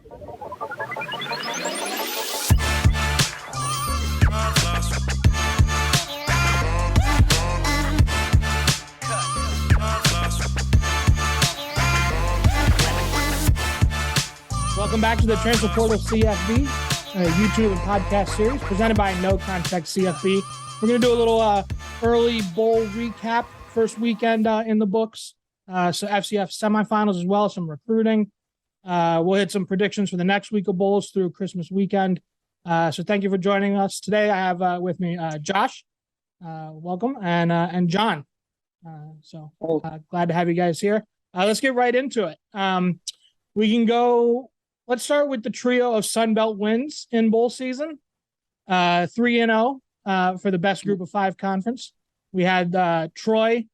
Welcome back to the Transfer Portal CFB YouTube and podcast series presented by NoContextCFB. We're going to do a little early bowl recap, first weekend in the books. So FCF semifinals as well as some recruiting. We'll hit some predictions for the next week of bowls through Christmas weekend. So thank you for joining us today. I have with me Josh, welcome, and John. Glad to have you guys here. Let's get right into it. We can go. Let's start with the trio of Sun Belt wins in bowl season. 3-0 for the best group of five conference. We had Troy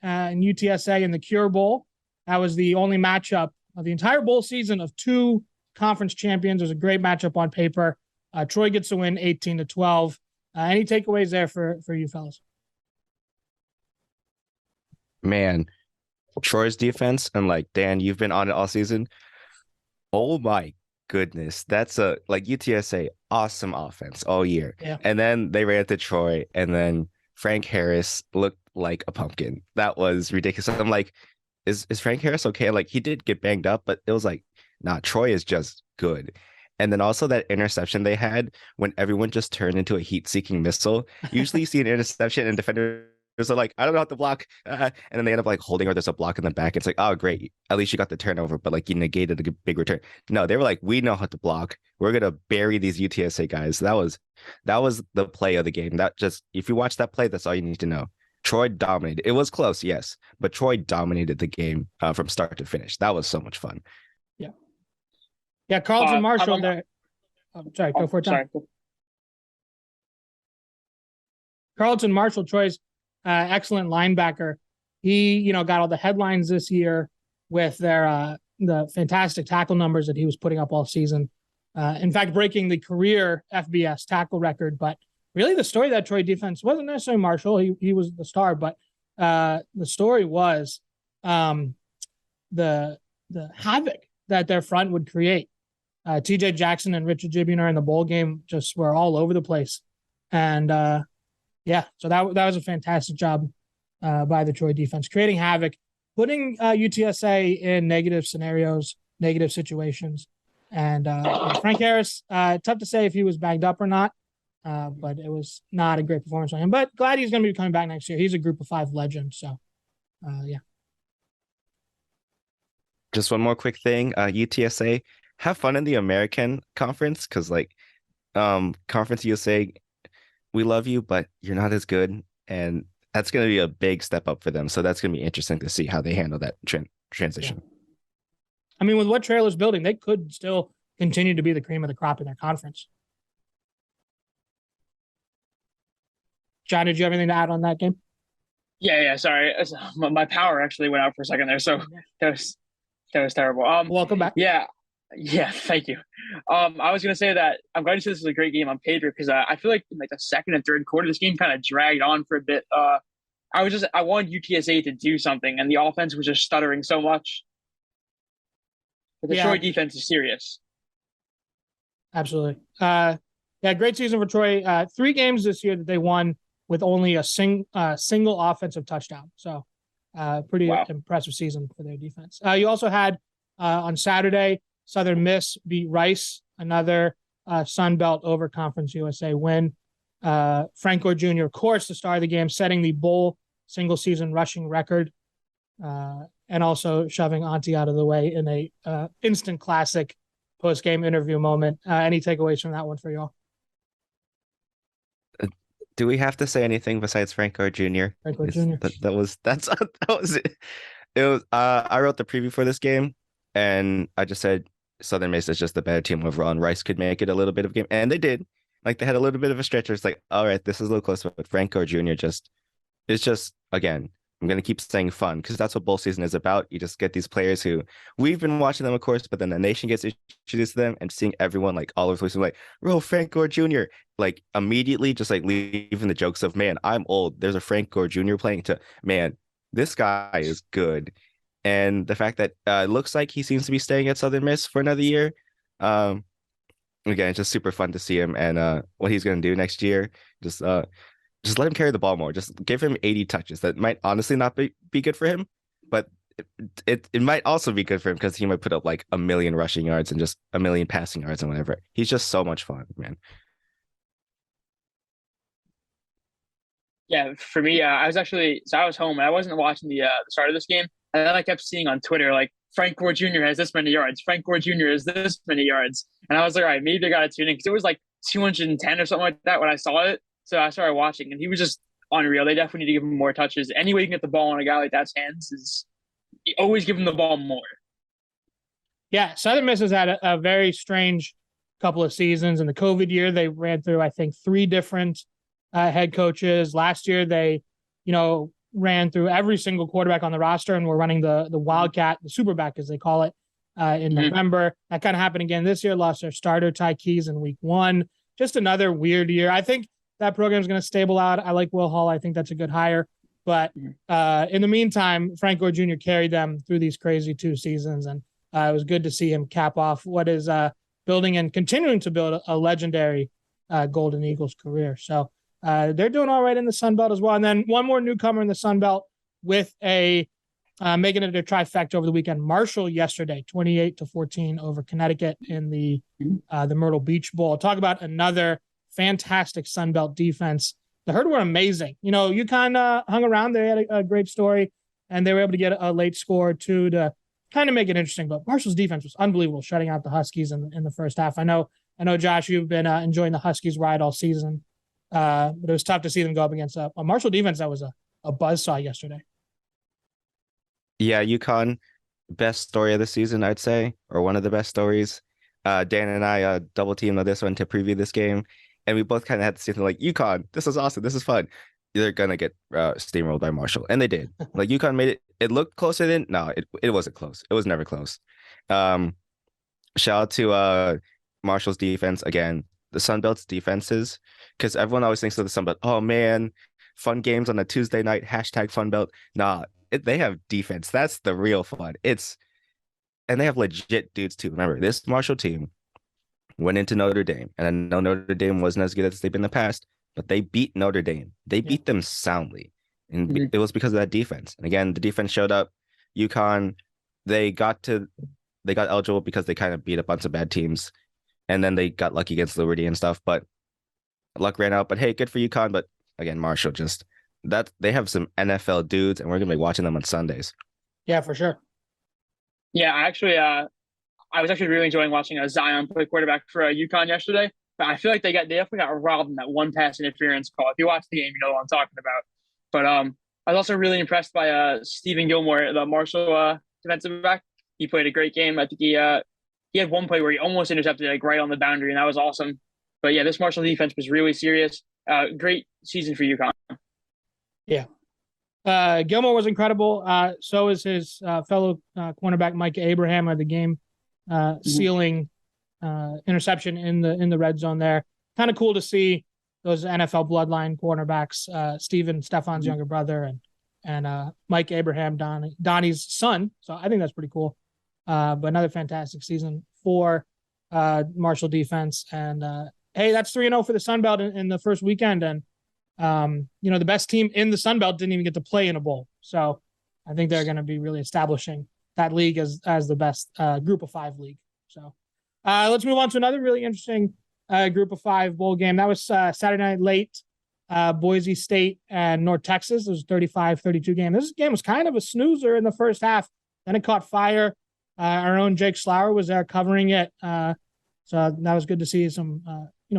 and UTSA in the Cure Bowl. That was the only matchup of the entire bowl season of two conference champions. It was a great matchup on paper. Troy gets a win 18-12. Any takeaways there for you fellas? Man, Troy's defense, and Dan, you've been on it all season. Oh my goodness. That's UTSA, awesome offense all year. Yeah. And then they ran into Troy, and then Frank Harris looked like a pumpkin. That was ridiculous. I'm like, is Frank Harris okay? He did get banged up, but it was nah, Troy is just good. And then also that interception they had when everyone just turned into a heat-seeking missile. Usually you see an interception and defenders are like, I don't know how to block. And then they end up holding, or there's a block in the back. It's oh, great. At least you got the turnover, but you negated a big return. No, they were we know how to block. We're going to bury these UTSA guys. That was the play of the game. If you watch that play, that's all you need to know. Troy dominated. It was close, yes, but Troy dominated the game from start to finish. That was so much fun. Yeah. Yeah, Carlton Marshall there. Sorry, go for it, Tom. Carlton Marshall, Troy's excellent linebacker. He, got all the headlines this year with their the fantastic tackle numbers that he was putting up all season. In fact, breaking the career FBS tackle record. But really, the story of that Troy defense wasn't necessarily Marshall. He was the star, but the story was the havoc that their front would create. T.J. Jackson and Richard Jibunar in the bowl game just were all over the place, and so that was a fantastic job by the Troy defense, creating havoc, putting UTSA in negative scenarios, negative situations. And Frank Harris, tough to say if he was banged up or not, but it was not a great performance by him. But glad he's going to be coming back next year. He's a group of five legend. So, yeah. Just one more quick thing. UTSA, have fun in the American Conference, because Conference USA, we love you, but you're not as good. And that's going to be a big step up for them. So that's going to be interesting to see how they handle that transition. Yeah. I mean, with what Traylor's building, they could still continue to be the cream of the crop in their conference. John, did you have anything to add on that game? Yeah. Sorry. My power actually went out for a second there. So that was terrible. Welcome back. Yeah, thank you. I was gonna say that I'm glad you said this was a great game on paper, because I feel like in the second and third quarter, this game kind of dragged on for a bit. I wanted UTSA to do something, and the offense was just stuttering so much. But the Troy defense is serious. Absolutely. Great season for Troy. 3 games this year that they won with only a single offensive touchdown. So pretty impressive season for their defense. You also had on Saturday, Southern Miss beat Rice, another Sun Belt over Conference USA win. Frank Gore Jr., of course, the star of the game, setting the bowl single-season rushing record, and also shoving Auntie out of the way in a instant classic post-game interview moment. Any takeaways from that one for y'all? Do we have to say anything besides Frank Gore Jr.? Frank Gore Jr. That was it. It was. I wrote the preview for this game, and I just said Southern Miss is just the better team overall, and Rice could make it a little bit of a game, and they did. They had a little bit of a stretcher. It's all right, this is a little close, but Frank Gore Jr. it's just, again, I'm going to keep saying fun, because that's what bowl season is about. You just get these players who we've been watching them, of course, but then the nation gets introduced to them, and seeing everyone all over the place, Frank Gore Jr. Immediately just leaving the jokes of, man, I'm old, there's a Frank Gore Jr. playing, to, man, this guy is good. And the fact that it looks like he seems to be staying at Southern Miss for another year, Again, it's just super fun to see him and what he's gonna do next year. Just let him carry the ball more. Just give him 80 touches. That might honestly not be good for him, but it might also be good for him because he might put up like 1 million rushing yards and just 1 million passing yards and whatever. He's just so much fun, man. Yeah, for me, I was home and I wasn't watching the start of this game, and then I kept seeing on Twitter like Frank Gore Jr. has this many yards, Frank Gore Jr. has this many yards, and I was like, all right, maybe I got to tune in because it was like 210 or something like that when I saw it. So I started watching, and he was just unreal. They definitely need to give him more touches. Any way you can get the ball on a guy like that's hands is always give him the ball more. Yeah, Southern Miss has had a very strange couple of seasons. In the COVID year, they ran through, I think, 3 different head coaches. Last year, they, ran through every single quarterback on the roster and were running the Wildcat, the Superback, as they call it, in November. That kind of happened again this year. Lost their starter, Ty Keys, in week 1. Just another weird year. I think that program is going to stable out. I like Will Hall. I think that's a good hire. But in the meantime, Frank Gore Jr. carried them through these crazy 2 seasons, and it was good to see him cap off what is building and continuing to build a legendary Golden Eagles career. So they're doing all right in the Sun Belt as well. And then one more newcomer in the Sun Belt with a making it a trifecta over the weekend. Marshall yesterday, 28-14 over Connecticut in the Myrtle Beach Bowl. Talk about another fantastic Sun Belt defense. The Herd were amazing. UConn hung around. They had a great story, and they were able to get a late score or 2 to kind of make it interesting. But Marshall's defense was unbelievable, shutting out the Huskies in the first half. I know, Josh, you've been enjoying the Huskies ride all season, but it was tough to see them go up against a Marshall defense that was a buzzsaw yesterday. Yeah, UConn, best story of the season, I'd say, or one of the best stories. Dan and I double teamed on this one to preview this game. And we both kind of had the same thing, like, UConn, this is awesome. This is fun. They're going to get steamrolled by Marshall. And they did. Like, UConn made it. It looked closer than, no, it wasn't close. It was never close. Shout out to Marshall's defense. Again, the Sun Belt's defenses, because everyone always thinks of the Sun Belt. Oh, man, fun games on a Tuesday night, hashtag Fun Belt. Nah, they have defense. That's the real fun. And they have legit dudes, too. Remember, this Marshall team went into Notre Dame, and I know Notre Dame wasn't as good as they've been in the past, but they beat Notre Dame. They beat them soundly, and it was because of that defense. And again, the defense showed up. UConn, they got eligible because they kind of beat a bunch of bad teams, and then they got lucky against Liberty and stuff, but luck ran out. But hey, good for UConn. But again, Marshall, just that they have some NFL dudes, and we're gonna be watching them on Sundays. Yeah, for sure. Yeah, I was actually really enjoying watching Zion play quarterback for UConn yesterday. But I feel like they definitely got robbed in that one pass interference call. If you watch the game, you know what I'm talking about. But I was also really impressed by Stephen Gilmore, the Marshall defensive back. He played a great game. I think he had one play where he almost intercepted like right on the boundary, and that was awesome. But yeah, this Marshall defense was really serious. Great season for UConn. Yeah. Gilmore was incredible. So is his fellow cornerback Mike Abraham of the game. Sealing interception in the red zone there. Kind of cool to see those NFL bloodline cornerbacks, Stefan's younger brother, and Mike Abraham, Donnie's son. So I think that's pretty cool. But another fantastic season for Marshall defense. And hey, that's 3-0 for the Sun Belt in the first weekend. And the best team in the Sun Belt didn't even get to play in a bowl. So I think they're going to be really establishing that league as the best group of 5 league. So let's move on to another really interesting group of 5 bowl game. That was Saturday night late, Boise State and North Texas. It was a 35-32 game. This game was kind of a snoozer in the first half. Then it caught fire. Our own Jake Schlauer was there covering it. So that was good to see some,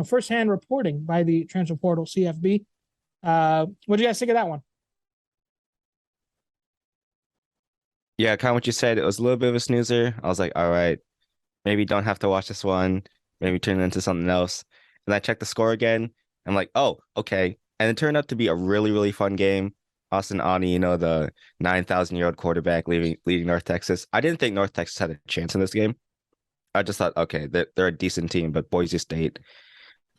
firsthand reporting by the transfer portal CFB. What do you guys think of that one? Yeah, kind of what you said. It was a little bit of a snoozer. I was like, all right, maybe don't have to watch this one. Maybe turn it into something else. And I checked the score again. I'm like, oh, okay. And it turned out to be a really, really fun game. Austin Ani, the 9,000-year-old quarterback leading North Texas. I didn't think North Texas had a chance in this game. I just thought, okay, they're a decent team, but Boise State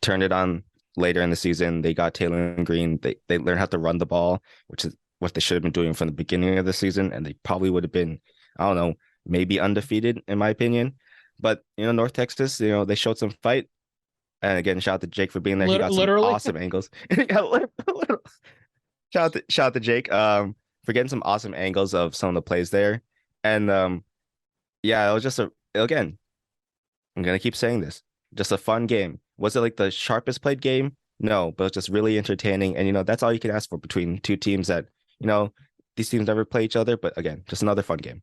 turned it on later in the season. They got Taylor Green. They learned how to run the ball, which is what they should have been doing from the beginning of the season, and they probably would have been, I don't know, maybe undefeated in my opinion. But North Texas, they showed some fight. And again, shout out to Jake for being there. He got some Literally. awesome angles. Shout out to Jake for getting some awesome angles of some of the plays there. And yeah, it was just again, I'm gonna keep saying this. Just a fun game. Was it like the sharpest played game? No, but it was just really entertaining. And that's all you can ask for between two teams that, these teams never play each other, but again, just another fun game.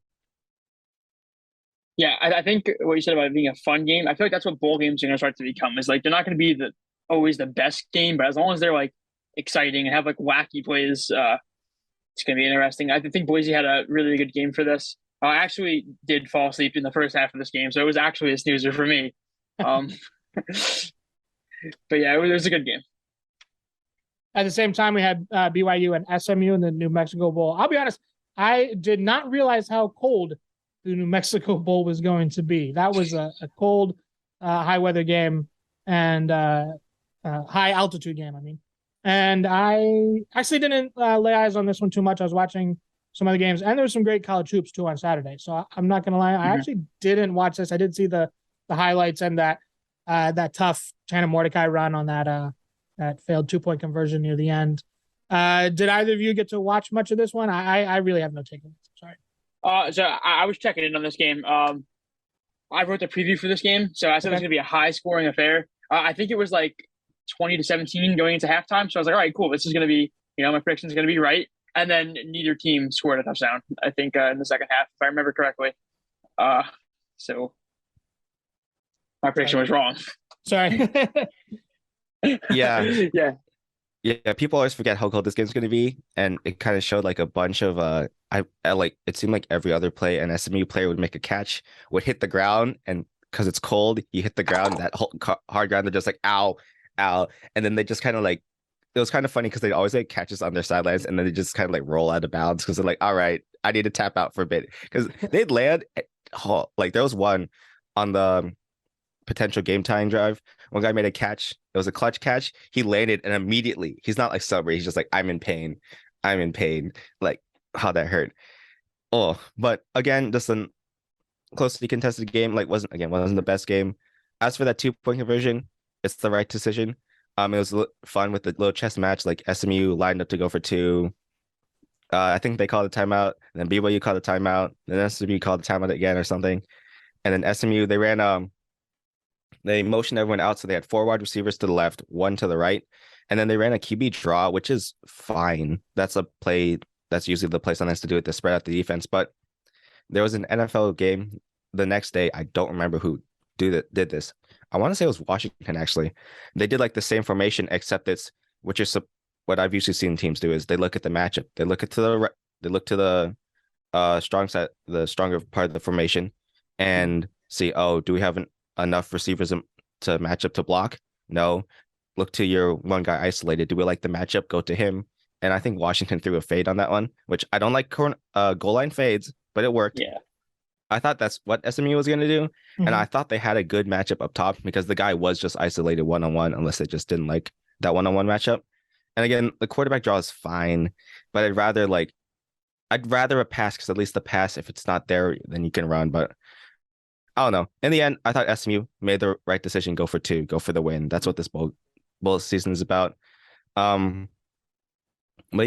Yeah, I think what you said about it being a fun game, I feel like that's what bowl games are going to start to become. Is like they're not going to be always the best game, but as long as they're like exciting and have like wacky plays, it's going to be interesting. I think Boise had a really good game for this. I actually did fall asleep in the first half of this game, so it was actually a snoozer for me. But yeah, it was a good game. At the same time, we had BYU and SMU in the New Mexico Bowl. I'll be honest, I did not realize how cold the New Mexico Bowl was going to be. That was a cold, high weather game and high altitude game, I mean. And I actually didn't lay eyes on this one too much. I was watching some other games, and there was some great college hoops too on Saturday. So I'm not going to lie. I actually didn't watch this. I did see the highlights and that tough Tanner Mordecai run on that failed 2-point conversion near the end. Did either of you get to watch much of this one? I really have no takeaways. Sorry. So I was checking in on this game. I wrote the preview for this game, so I said it was going to be a high scoring affair. I think it was like 20-17 going into halftime. So I was like, all right, cool. This is going to be, my prediction is going to be right. And then neither team scored a touchdown, I think, in the second half, if I remember correctly. So my prediction was wrong. Sorry. Yeah. Yeah. Yeah, people always forget how cold this game's going to be, and it kind of showed like a bunch of I like it seemed like every other play an SMU player would make a catch, would hit the ground, and because it's cold, you hit the ground, that whole hard ground, they're just like ow, ow, and then they just kind of like it was kind of funny because they always like catches on their sidelines, and then they just kind of like roll out of bounds because they're like, all right, I need to tap out for a bit because they'd land like there was one on the potential game tying drive. One guy made a catch. It was a clutch catch. He landed and immediately he's not like celebrating. He's just like, I'm in pain. I'm in pain. Like how that hurt. Oh, but again, just a closely contested game. Like wasn't the best game. As for that 2-point conversion, it's the right decision. It was fun with the little chess match. Like SMU lined up to go for 2. I think they called a timeout. And then BYU called a timeout. Then SMU called a timeout again or something. And then SMU they ran they motioned everyone out, so they had 4 wide receivers to the left, 1 to the right, and then they ran a QB draw, which is fine. That's a play. That's usually the play sometimes to do it to spread out the defense. But there was an NFL game the next day. I don't remember who did this. I want to say it was Washington actually. They did like the same formation except it's which is what I've usually seen teams do is they look at the matchup. They look to the strong side, the stronger part of the formation, and see, oh, do we have enough receivers to match up to block? No. Look to your one guy isolated. Do we like the matchup? Go to him. And I think Washington threw a fade on that one, which I don't like goal line fades, but it worked. Yeah. I thought that's what SMU was going to do. Mm-hmm. And I thought they had a good matchup up top because the guy was just isolated one-on-one unless they just didn't like that one-on-one matchup. And again, the quarterback draw is fine, but I'd rather a pass because at least the pass, if it's not there, then you can run. But I don't know. In the end, I thought SMU made the right decision. Go for 2. Go for the win. That's what this bowl season is about. But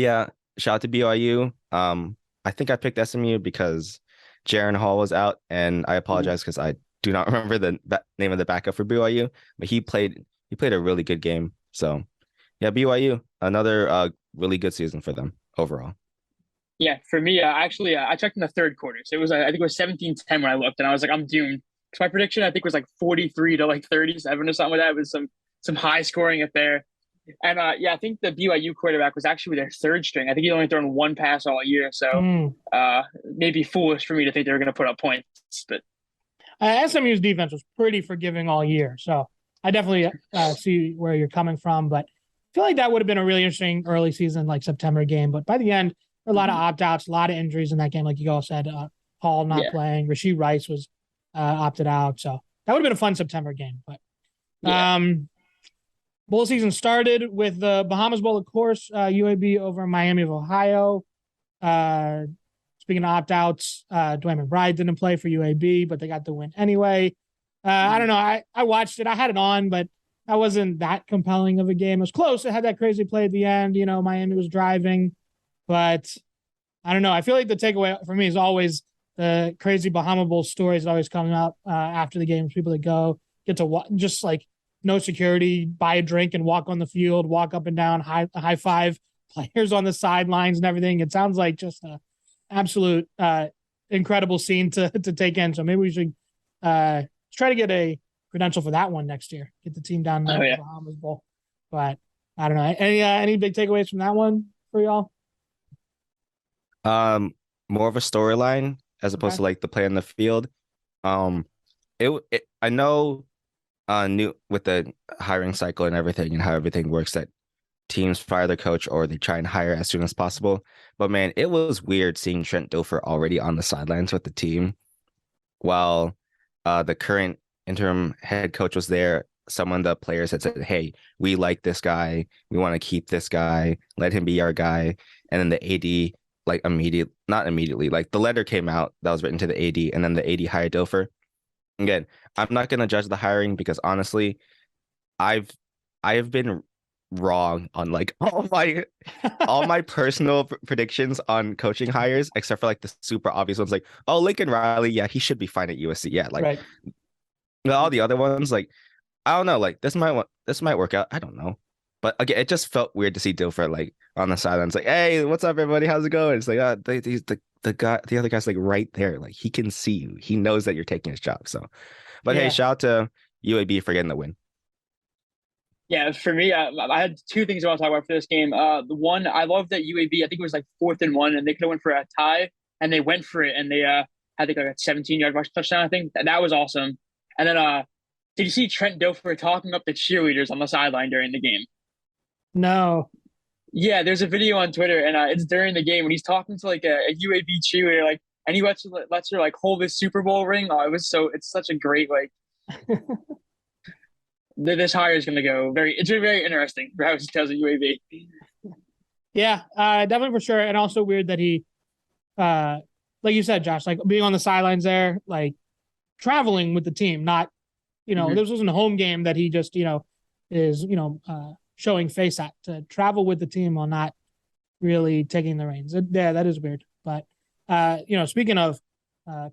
yeah, shout out to BYU. I think I picked SMU because Jaron Hall was out, and I apologize because I do not remember the name of the backup for BYU. But he played a really good game. So yeah, BYU, another really good season for them overall. Yeah, for me, actually, I checked in the third quarter. So it was, I think it was 17-10 when I looked, and I was like, I'm doomed. Because my prediction, I think, was like 43 to like 37 or something like that. It was some high scoring affair. And yeah, I think the BYU quarterback was actually their third string. I think he'd only thrown 1 pass all year. So maybe foolish for me to think they were going to put up points. But SMU's defense was pretty forgiving all year. So I definitely see where you're coming from. But I feel like that would have been a really interesting early season, like September game. But by the end, a lot of opt-outs, a lot of injuries in that game, like you all said. Hall not playing. Rasheed Rice was opted out. So that would have been a fun September game. But bowl season started with the Bahamas Bowl, of course, UAB over Miami of Ohio. Speaking of opt-outs, Dwayne McBride didn't play for UAB, but they got the win anyway. I don't know. I watched it. I had it on, but that wasn't that compelling of a game. It was close. It had that crazy play at the end. Miami was driving, but I don't know. I feel like the takeaway for me is always the crazy Bahama Bowl stories that always coming up after the games. People that go get to just like no security, buy a drink and walk on the field, walk up and down, high five players on the sidelines and everything. It sounds like just an absolute incredible scene to take in. So maybe we should try to get a credential for that one next year. Get the team down there in the Bahamas Bowl. But I don't know. Any big takeaways from that one for y'all? More of a storyline as opposed to like the play on the field. I know new with the hiring cycle and everything and how everything works that teams fire their coach or they try and hire as soon as possible. But man, it was weird seeing Trent Dilfer already on the sidelines with the team while the current interim head coach was there. Some of the players had said, hey, we like this guy. We want to keep this guy. Let him be our guy. And then the AD, like not immediately, like the letter came out that was written to the AD and then the AD hired Dilfer. Again, I'm not going to judge the hiring because honestly, I have been wrong on like all my personal predictions on coaching hires, except for like the super obvious ones, like Lincoln Riley, yeah, he should be fine at USC, yeah, like right. All the other ones, like I don't know, like this might work out, I don't know, but again, it just felt weird to see Dilfer like on the sidelines, like, hey, what's up, everybody? How's it going? It's like, the other guy's like right there, like he can see you, he knows that you're taking his job. So, but hey, shout out to UAB for getting the win. Yeah, for me, I had two things I want to talk about for this game. The one, I love that UAB, I think it was like 4th and 1, and they could have went for a tie, and they went for it, and they had like a 17-yard rush touchdown. I think that was awesome. And then, did you see Trent Dilfer talking up the cheerleaders on the sideline during the game? No. Yeah, there's a video on Twitter, and it's during the game when he's talking to like a UAB cheerleader, like, and he lets her like hold his Super Bowl ring. Oh, it's such a great like. This hire is going to go it's very interesting for how he tells UAB. Yeah, definitely for sure. And also weird that he, like you said, Josh, like being on the sidelines there, like traveling with the team, not, this wasn't a home game that he just, is, showing face at, to travel with the team while not really taking the reins. Yeah, that is weird. But, speaking of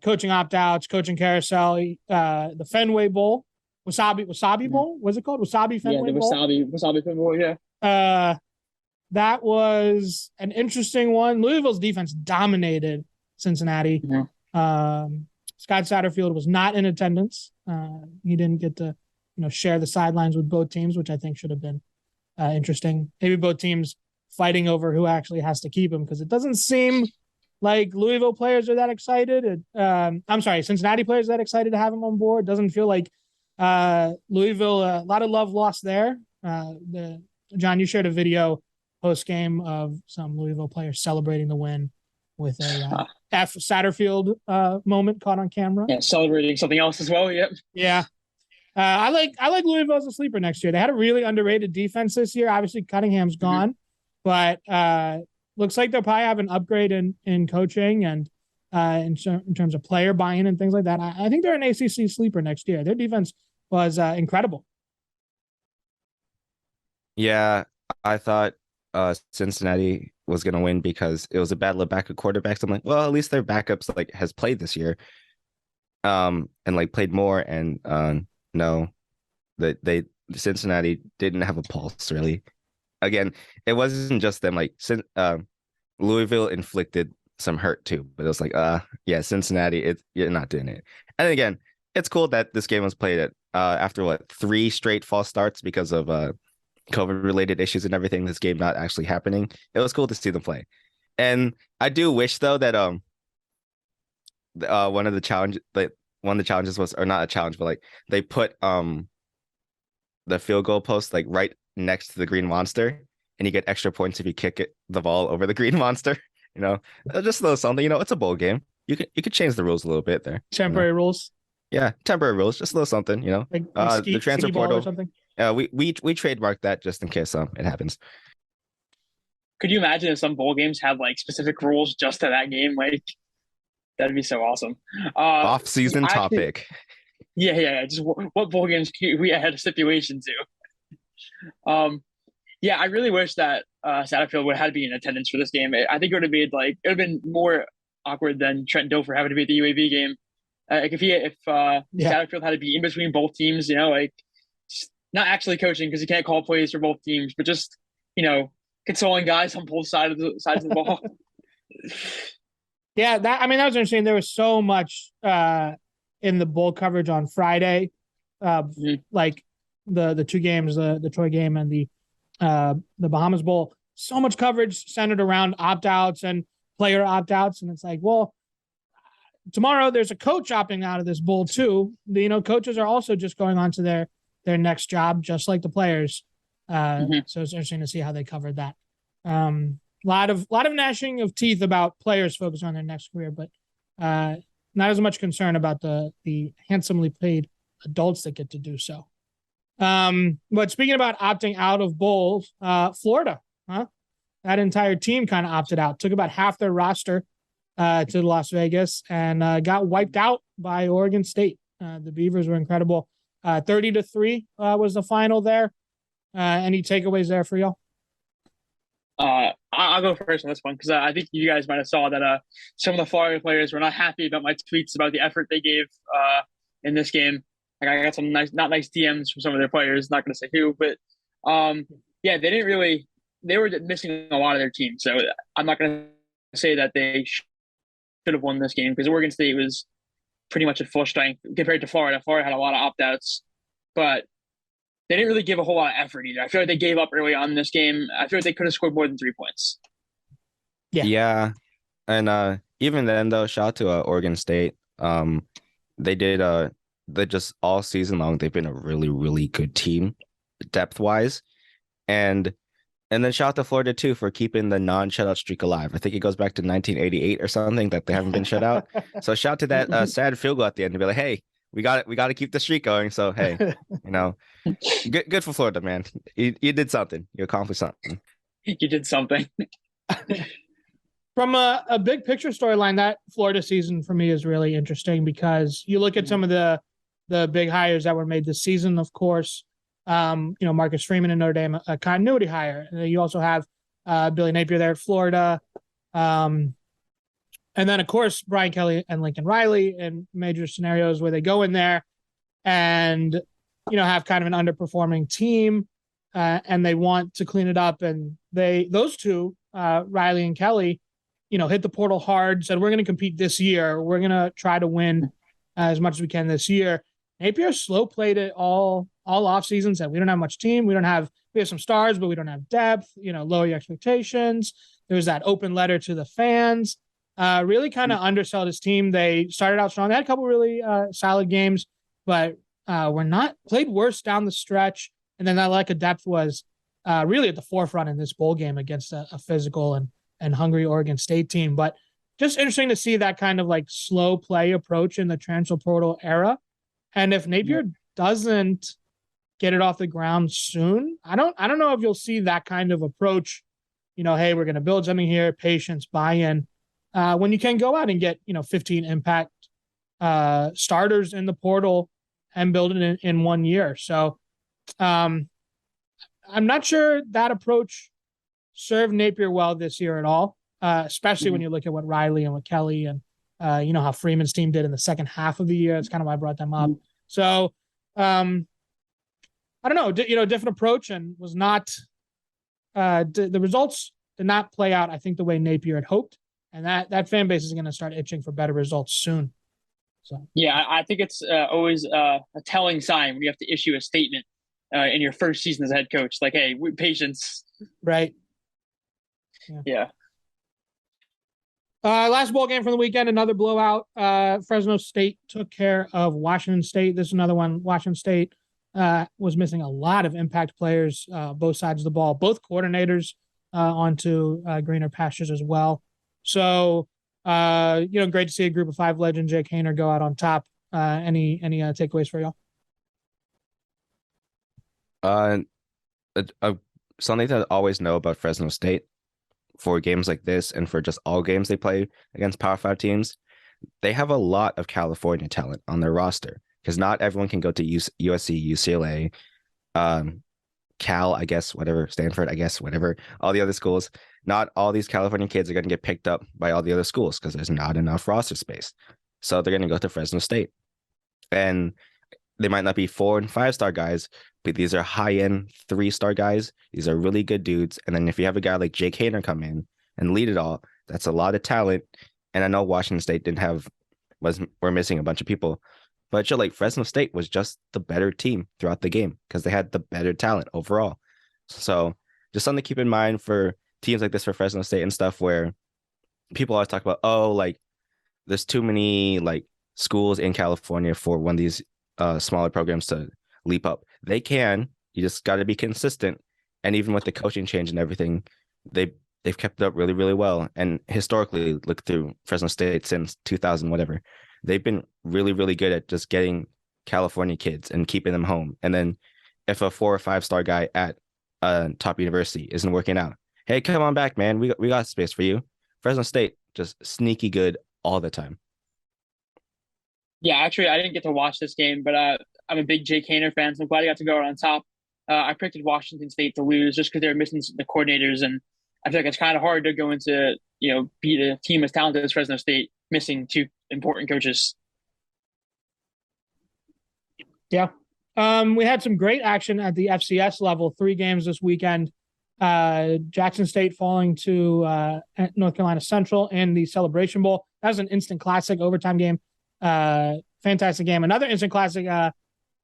coaching opt-outs, coaching carousel, the Fenway Bowl, Wasabi Bowl? Was it called Wasabi Fenway Bowl? Wasabi Fenway Bowl, yeah. That was an interesting one. Louisville's defense dominated Cincinnati. Mm-hmm. Scott Satterfield was not in attendance. He didn't get to, share the sidelines with both teams, which I think should have been interesting. Maybe both teams fighting over who actually has to keep him, because it doesn't seem like Louisville players are that excited. Cincinnati players are that excited to have him on board. Doesn't feel like Louisville, a lot of love lost there. John, you shared a video post game of some Louisville players celebrating the win with a F Satterfield moment caught on camera. Yeah, celebrating something else as well. Yep. Yeah. I like Louisville as a sleeper next year. They had a really underrated defense this year. Obviously, Cunningham's gone, but looks like they'll probably have an upgrade in coaching and in terms of player buy-in and things like that. I think they're an ACC sleeper next year. Their defense was incredible. Yeah, I thought Cincinnati was going to win because it was a battle of backup quarterbacks. I'm like, well, at least their backups like has played this year, and like played more. And no, that Cincinnati didn't have a pulse really. Again, it wasn't just them. Like Louisville inflicted some hurt too, but it was like, Cincinnati, you're not doing it. And again, it's cool that this game was played at after 3 straight false starts because of COVID related issues and everything. This game not actually happening. It was cool to see them play, and I do wish though that one of the challenges was, or not a challenge, but like they put the field goal post like right next to the green monster, and you get extra points if you kick the ball over the green monster. Just a little something. It's a bowl game. You could change the rules a little bit there. Temporary rules. Yeah, temporary rules. Just a little something. Like the transfer portal or something. We trademarked that just in case it happens. Could you imagine if some bowl games had like specific rules just to that game? Like that'd be so awesome. Off-season topic. Yeah. Just what bowl games we had a stipulation to. Yeah, I really wish that Satterfield would have had to be in attendance for this game. I think it would have made it would have been more awkward than Trent Dilfer having to be at the UAB game. Like if Yeah. Satterfield had to be in between both teams, not actually coaching because he can't call plays for both teams, but just consoling guys on both sides of the ball. Yeah, that was interesting. There was so much in the bowl coverage on Friday, like the two games, the Troy game and the Bahamas Bowl. So much coverage centered around opt-outs and player opt-outs, and it's like, well, tomorrow there's a coach opting out of this bowl too. Coaches are also just going on to their next job, just like the players. So it's interesting to see how they covered that. Lot of gnashing of teeth about players focusing on their next career, but not as much concern about the handsomely paid adults that get to do so. But speaking about opting out of bowls, Florida, that entire team kind of opted out, took about half their roster to Las Vegas and got wiped out by Oregon State. The Beavers were incredible. 30-3 was the final there. Any takeaways there for y'all? I'll go first on this one because I think you guys might have saw that some of the Florida players were not happy about my tweets about the effort they gave in this game. Like I got some not nice DMs from some of their players. Not going to say who, but yeah, they were missing a lot of their team. So I'm not going to say that they should have won this game because Oregon State was pretty much at full strength compared to Florida. Florida had a lot of opt-outs, but they didn't really give a whole lot of effort either. I feel like they gave up early on in this game. I feel like they could have scored more than 3 points. Yeah. And even then, though, shout out to Oregon State. They just all season long, they've been a really, really good team depth-wise. And then shout out to Florida, too, for keeping the non-shutout streak alive. I think it goes back to 1988 or something that they haven't been shut out. So shout out to that sad field goal at the end to be like, hey, we got to keep the streak going. So, hey, good for Florida, man. You did something. You accomplished something. You did something. From a big picture storyline, that Florida season for me is really interesting because you look at some of the big hires that were made this season, of course. Marcus Freeman in Notre Dame, a continuity hire. And then you also have Billy Napier there at Florida. And then, of course, Brian Kelly and Lincoln Riley in major scenarios where they go in there and, have kind of an underperforming team and they want to clean it up. And those two, Riley and Kelly, hit the portal hard, said, we're going to compete this year. We're going to try to win as much as we can this year. Napier slow played it all off season, said, we don't have much team. We have some stars, but we don't have depth, lower your expectations. There was that open letter to the fans. Really kind of undersold his team. They started out strong. They had a couple really solid games, but were not played worse down the stretch. And then that lack of depth was really at the forefront in this bowl game against a physical and hungry Oregon State team. But just interesting to see that kind of like slow play approach in the transfer portal era. And if Napier doesn't get it off the ground soon, I don't know if you'll see that kind of approach. Hey, we're going to build something here, patience, buy-in. When you can go out and get 15 impact starters in the portal and build it in 1 year. So I'm not sure that approach served Napier well this year at all, especially when you look at what Riley and what Kelly and how Freeman's team did in the second half of the year. That's kind of why I brought them up. So I don't know, different approach and was not the results did not play out, I think, the way Napier had hoped. And that fan base is going to start itching for better results soon. So yeah, I think it's always a telling sign when you have to issue a statement in your first season as a head coach. Like, hey, patience. Right. Yeah. Last bowl game from the weekend, another blowout. Fresno State took care of Washington State. This is another one. Washington State was missing a lot of impact players, both sides of the ball, both coordinators onto greener pastures as well. So, great to see a group of 5 legend Jake Haener go out on top. Any takeaways for y'all? Something to always know about Fresno State for games like this and for just all games they play against Power 5 teams, they have a lot of California talent on their roster. because not everyone can go to USC, UCLA, Cal, I guess, whatever, Stanford, I guess, whatever, all the other schools. Not all these California kids are going to get picked up by all the other schools because there's not enough roster space. So they're going to go to Fresno State. And they might not be 4 and 5 star guys, but these are high end 3-star guys. These are really good dudes. And then if you have a guy like Jake Haener come in and lead it all, that's a lot of talent. And I know Washington State we're missing a bunch of people, but like Fresno State was just the better team throughout the game because they had the better talent overall. So just something to keep in mind for teams like this for Fresno State and stuff, where people always talk about, oh, like there's too many like schools in California for one of these smaller programs to leap up. They can. You just got to be consistent. And even with the coaching change and everything, they've kept it up really, really well. And historically, look through Fresno State since 2000, whatever, they've been really, really good at just getting California kids and keeping them home. And then if a 4 or 5 star guy at a top university isn't working out, hey, come on back, man. We got space for you. Fresno State, just sneaky good all the time. Yeah, actually, I didn't get to watch this game, but I'm a big Jake Haener fan, so I'm glad I got to go out on top. I predicted Washington State to lose just because they're missing the coordinators, and I feel like it's kind of hard to go into, beat a team as talented as Fresno State, missing 2 important coaches. Yeah. We had some great action at the FCS level, 3 games this weekend. Jackson State falling to North Carolina Central in the Celebration Bowl. That was an instant classic overtime game. Fantastic game. Another instant classic,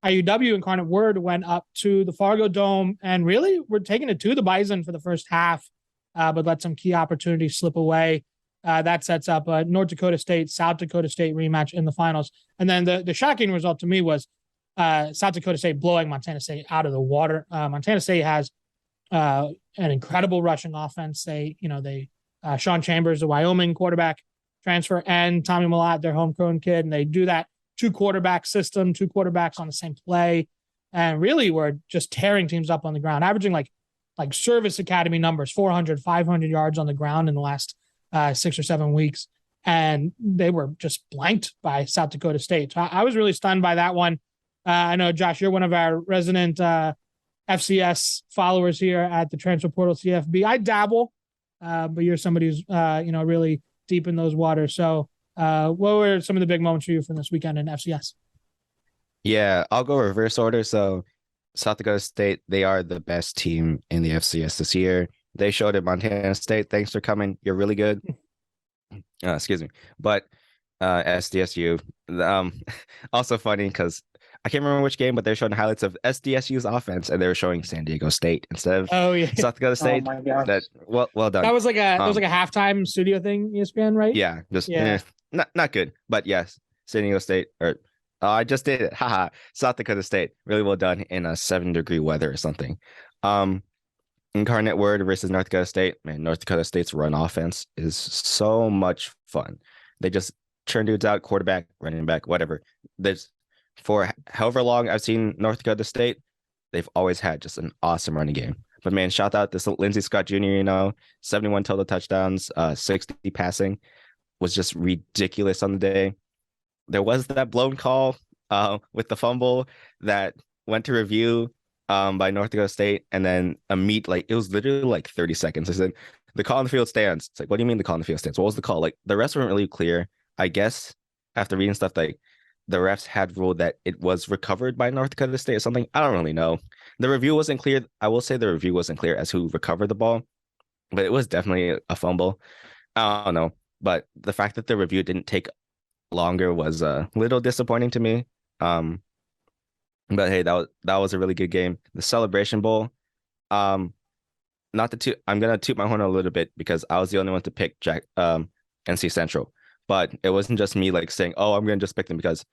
IUW Incarnate Word went up to the Fargo Dome and really were taking it to the Bison for the first half, but let some key opportunities slip away. That sets up a North Dakota State, South Dakota State rematch in the finals. And then the shocking result to me was South Dakota State blowing Montana State out of the water. Montana State has an incredible rushing offense. Sean Chambers, the Wyoming quarterback transfer, and Tommy Millett, their homegrown kid, and they do that 2-quarterback system, 2 quarterbacks on the same play, and really were just tearing teams up on the ground, averaging like service academy numbers, 400, 500 yards on the ground in the last 6 or 7 weeks, and they were just blanked by South Dakota State. So I was really stunned by that one. I know, Josh, you're one of our resident FCS followers here at the Transfer Portal CFB. I dabble, but you're somebody who's really deep in those waters. So what were some of the big moments for you from this weekend in FCS? Yeah, I'll go reverse order. So South Dakota State, they are the best team in the FCS this year. They showed at Montana State. Thanks for coming. You're really good. Excuse me. But SDSU, also funny because I can't remember which game, but they're showing highlights of SDSU's offense, and they were showing San Diego State instead of South Dakota State. Oh my gosh. That well done. That was like a halftime studio thing, ESPN, right? Yeah, not good, but yes, San Diego State. I just did it. Haha, South Dakota State, really well done in a 7-degree weather or something. Incarnate Word versus North Dakota State. Man, North Dakota State's run offense is so much fun. They just churn dudes out, quarterback, running back, whatever. For however long I've seen North Dakota State, they've always had just an awesome running game. But man, shout out to Lindsey Scott Jr., 71 total touchdowns, 60 passing, was just ridiculous on the day. There was that blown call with the fumble that went to review by North Dakota State, and then it was literally like 30 seconds. I said, the call on the field stands. It's like, what do you mean the call on the field stands? What was the call? Like, the refs weren't really clear. I guess after reading stuff, like, the refs had ruled that it was recovered by North Dakota State or something. I don't really know. The review wasn't clear. I will say the review wasn't clear as who recovered the ball, but it was definitely a fumble. I don't know. But the fact that the review didn't take longer was a little disappointing to me. But hey, that was a really good game. The Celebration Bowl. I'm gonna toot my horn a little bit because I was the only one to pick NC Central. But it wasn't just me like saying, oh, I'm going to just pick them because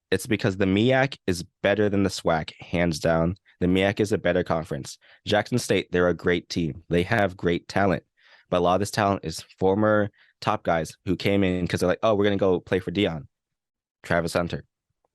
the MEAC is better than the SWAC, hands down. The MEAC is a better conference. Jackson State, they're a great team. They have great talent. But a lot of this talent is former top guys who came in because they're like, oh, we're going to go play for Dion. Travis Hunter,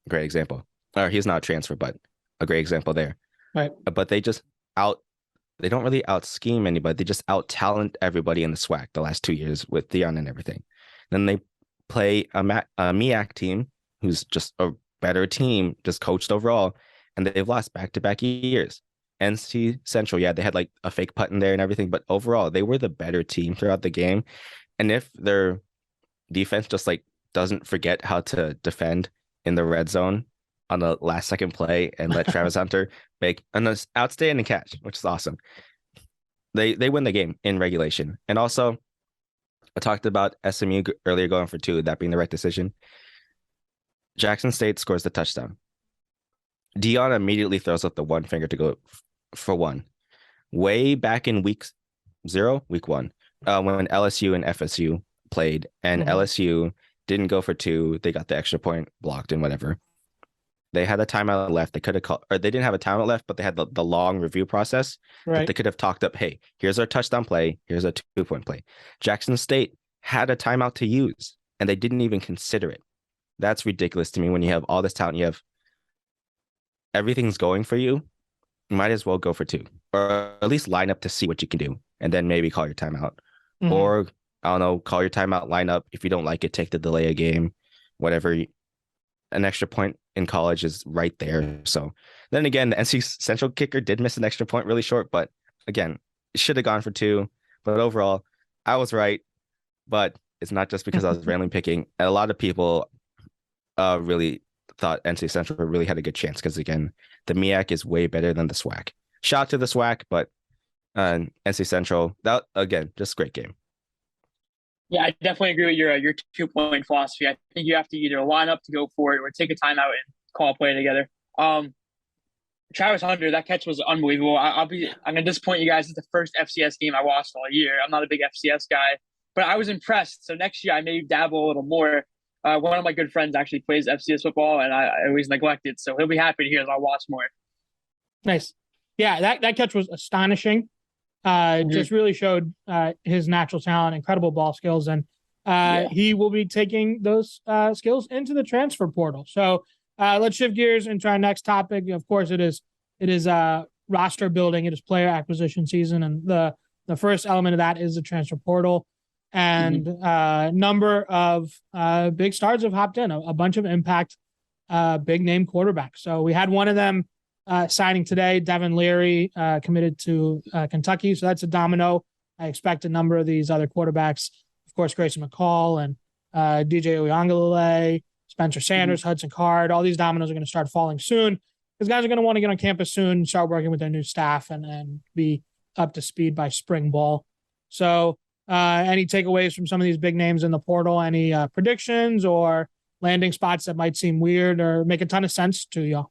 great example. Or he's not a transfer, but a great example there. Right. But they don't really out scheme anybody. They just out talent everybody in the SWAC the last 2 years with Dion and everything. Then they play a MEAC team who's just a better team, just coached overall, and they've lost back-to-back years. NC Central, yeah, they had like a fake putt in there and everything, but overall, they were the better team throughout the game. And if their defense just like doesn't forget how to defend in the red zone on the last second play and let Travis Hunter make an outstanding catch, which is awesome, they win the game in regulation. And also, I talked about SMU earlier going for 2, that being the right decision. Jackson State scores the touchdown. Dion immediately throws up the one finger to go for 1. Way back in week 1, when LSU and FSU played, and LSU didn't go for 2, they got the extra point blocked and whatever. They had a timeout left. They could have called, or they didn't have a timeout left, but they had the long review process. Right. They could have talked up, hey, here's our touchdown play. Here's a 2-point play. Jackson State had a timeout to use, and they didn't even consider it. That's ridiculous to me. When you have all this talent, you have everything's going for you, you might as well go for 2, or at least line up to see what you can do, and then maybe call your timeout. Or, I don't know, call your timeout, line up. If you don't like it, take the delay a game, whatever. An extra point in college is right there. So then again, the NC Central kicker did miss an extra point really short, but again, it should have gone for 2. But overall, I was right. But it's not just because I was randomly picking. A lot of people really thought NC Central really had a good chance because, again, the MEAC is way better than the SWAC. Shout out to the SWAC, but NC Central, that, again, just great game. Yeah, I definitely agree with your 2-point philosophy. I think you have to either line up to go for it or take a timeout and call a play together. Travis Hunter, that catch was unbelievable. I'm gonna disappoint you guys. It's the first FCS game I watched all year. I'm not a big FCS guy, but I was impressed. So next year I may dabble a little more. One of my good friends actually plays FCS football, and I always neglect it. So he'll be happy to hear that I'll watch more. Nice. Yeah, that catch was astonishing. Just really showed his natural talent, incredible ball skills, and he will be taking those skills into the transfer portal. So let's shift gears into our next topic. Of course, it is roster building. It is player acquisition season, and the first element of that is the transfer portal. And number of big stars have hopped in, a bunch of impact, big name quarterbacks. So we had one of them signing today, Devin Leary, committed to Kentucky. So that's a domino. I expect a number of these other quarterbacks, of course, Grayson McCall and DJ Uiagalelei, Spencer Sanders, Hudson Card. All these dominoes are going to start falling soon because guys are going to want to get on campus soon, start working with their new staff, and be up to speed by spring ball. So any takeaways from some of these big names in the portal? Any predictions or landing spots that might seem weird or make a ton of sense to y'all?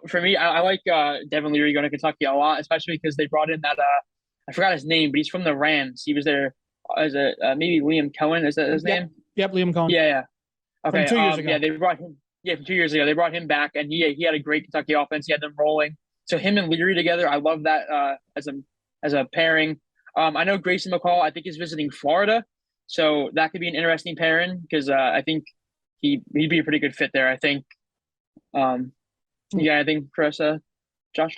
For me, I like Devin Leary going to Kentucky a lot, especially because they brought in that I forgot his name, but he's from the Rams. He was there as a maybe Liam Cohen. Is that his name? Yep, Liam Cohen. Yeah. Okay. From 2 years ago. Yeah, they brought him. Yeah, from 2 years ago, they brought him back, and he had a great Kentucky offense. He had them rolling. So him and Leary together, I love that as a pairing. I know Grayson McCall, I think, is visiting Florida, so that could be an interesting pairing because I think he'd be a pretty good fit there. I think. Yeah, I think for us, Josh.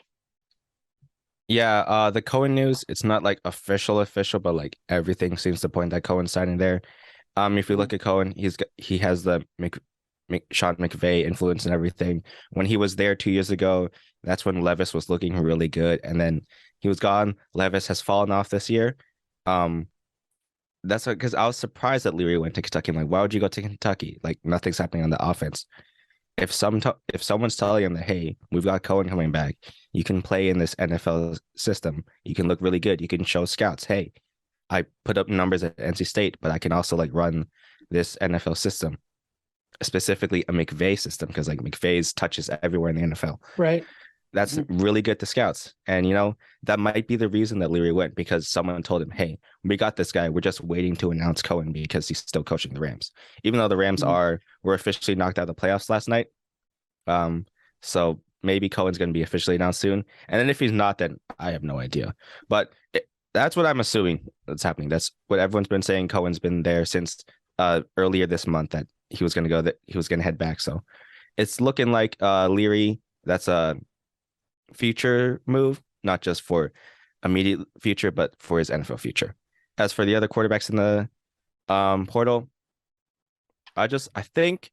Yeah, the Cohen news, it's not like official, but like everything seems to point that Cohen's signing there. If you look at Cohen, he has the Sean McVay influence and everything. When he was there 2 years ago, that's when Levis was looking really good, and then he was gone. Levis has fallen off this year. That's because I was surprised that Leary went to Kentucky. I'm like, why would you go to Kentucky? Like nothing's happening on the offense. If someone's telling him that, hey, we've got Cohen coming back, you can play in this NFL system, you can look really good, you can show scouts, hey, I put up numbers at NC State, but I can also like run this NFL system, specifically a McVay system, because like McVay's touches everywhere in the NFL. Right. That's really good to scouts. And, that might be the reason that Leary went, because someone told him, hey, we got this guy. We're just waiting to announce Cohen because he's still coaching the Rams, even though the Rams were officially knocked out of the playoffs last night. So maybe Cohen's going to be officially announced soon. And then if he's not, then I have no idea. But that's what I'm assuming that's happening. That's what everyone's been saying. Cohen's been there since earlier this month that he was going to go, that he was going to head back. So it's looking like Leary, that's a future move, not just for immediate future, but for his NFL future. As for the other quarterbacks in the portal, I think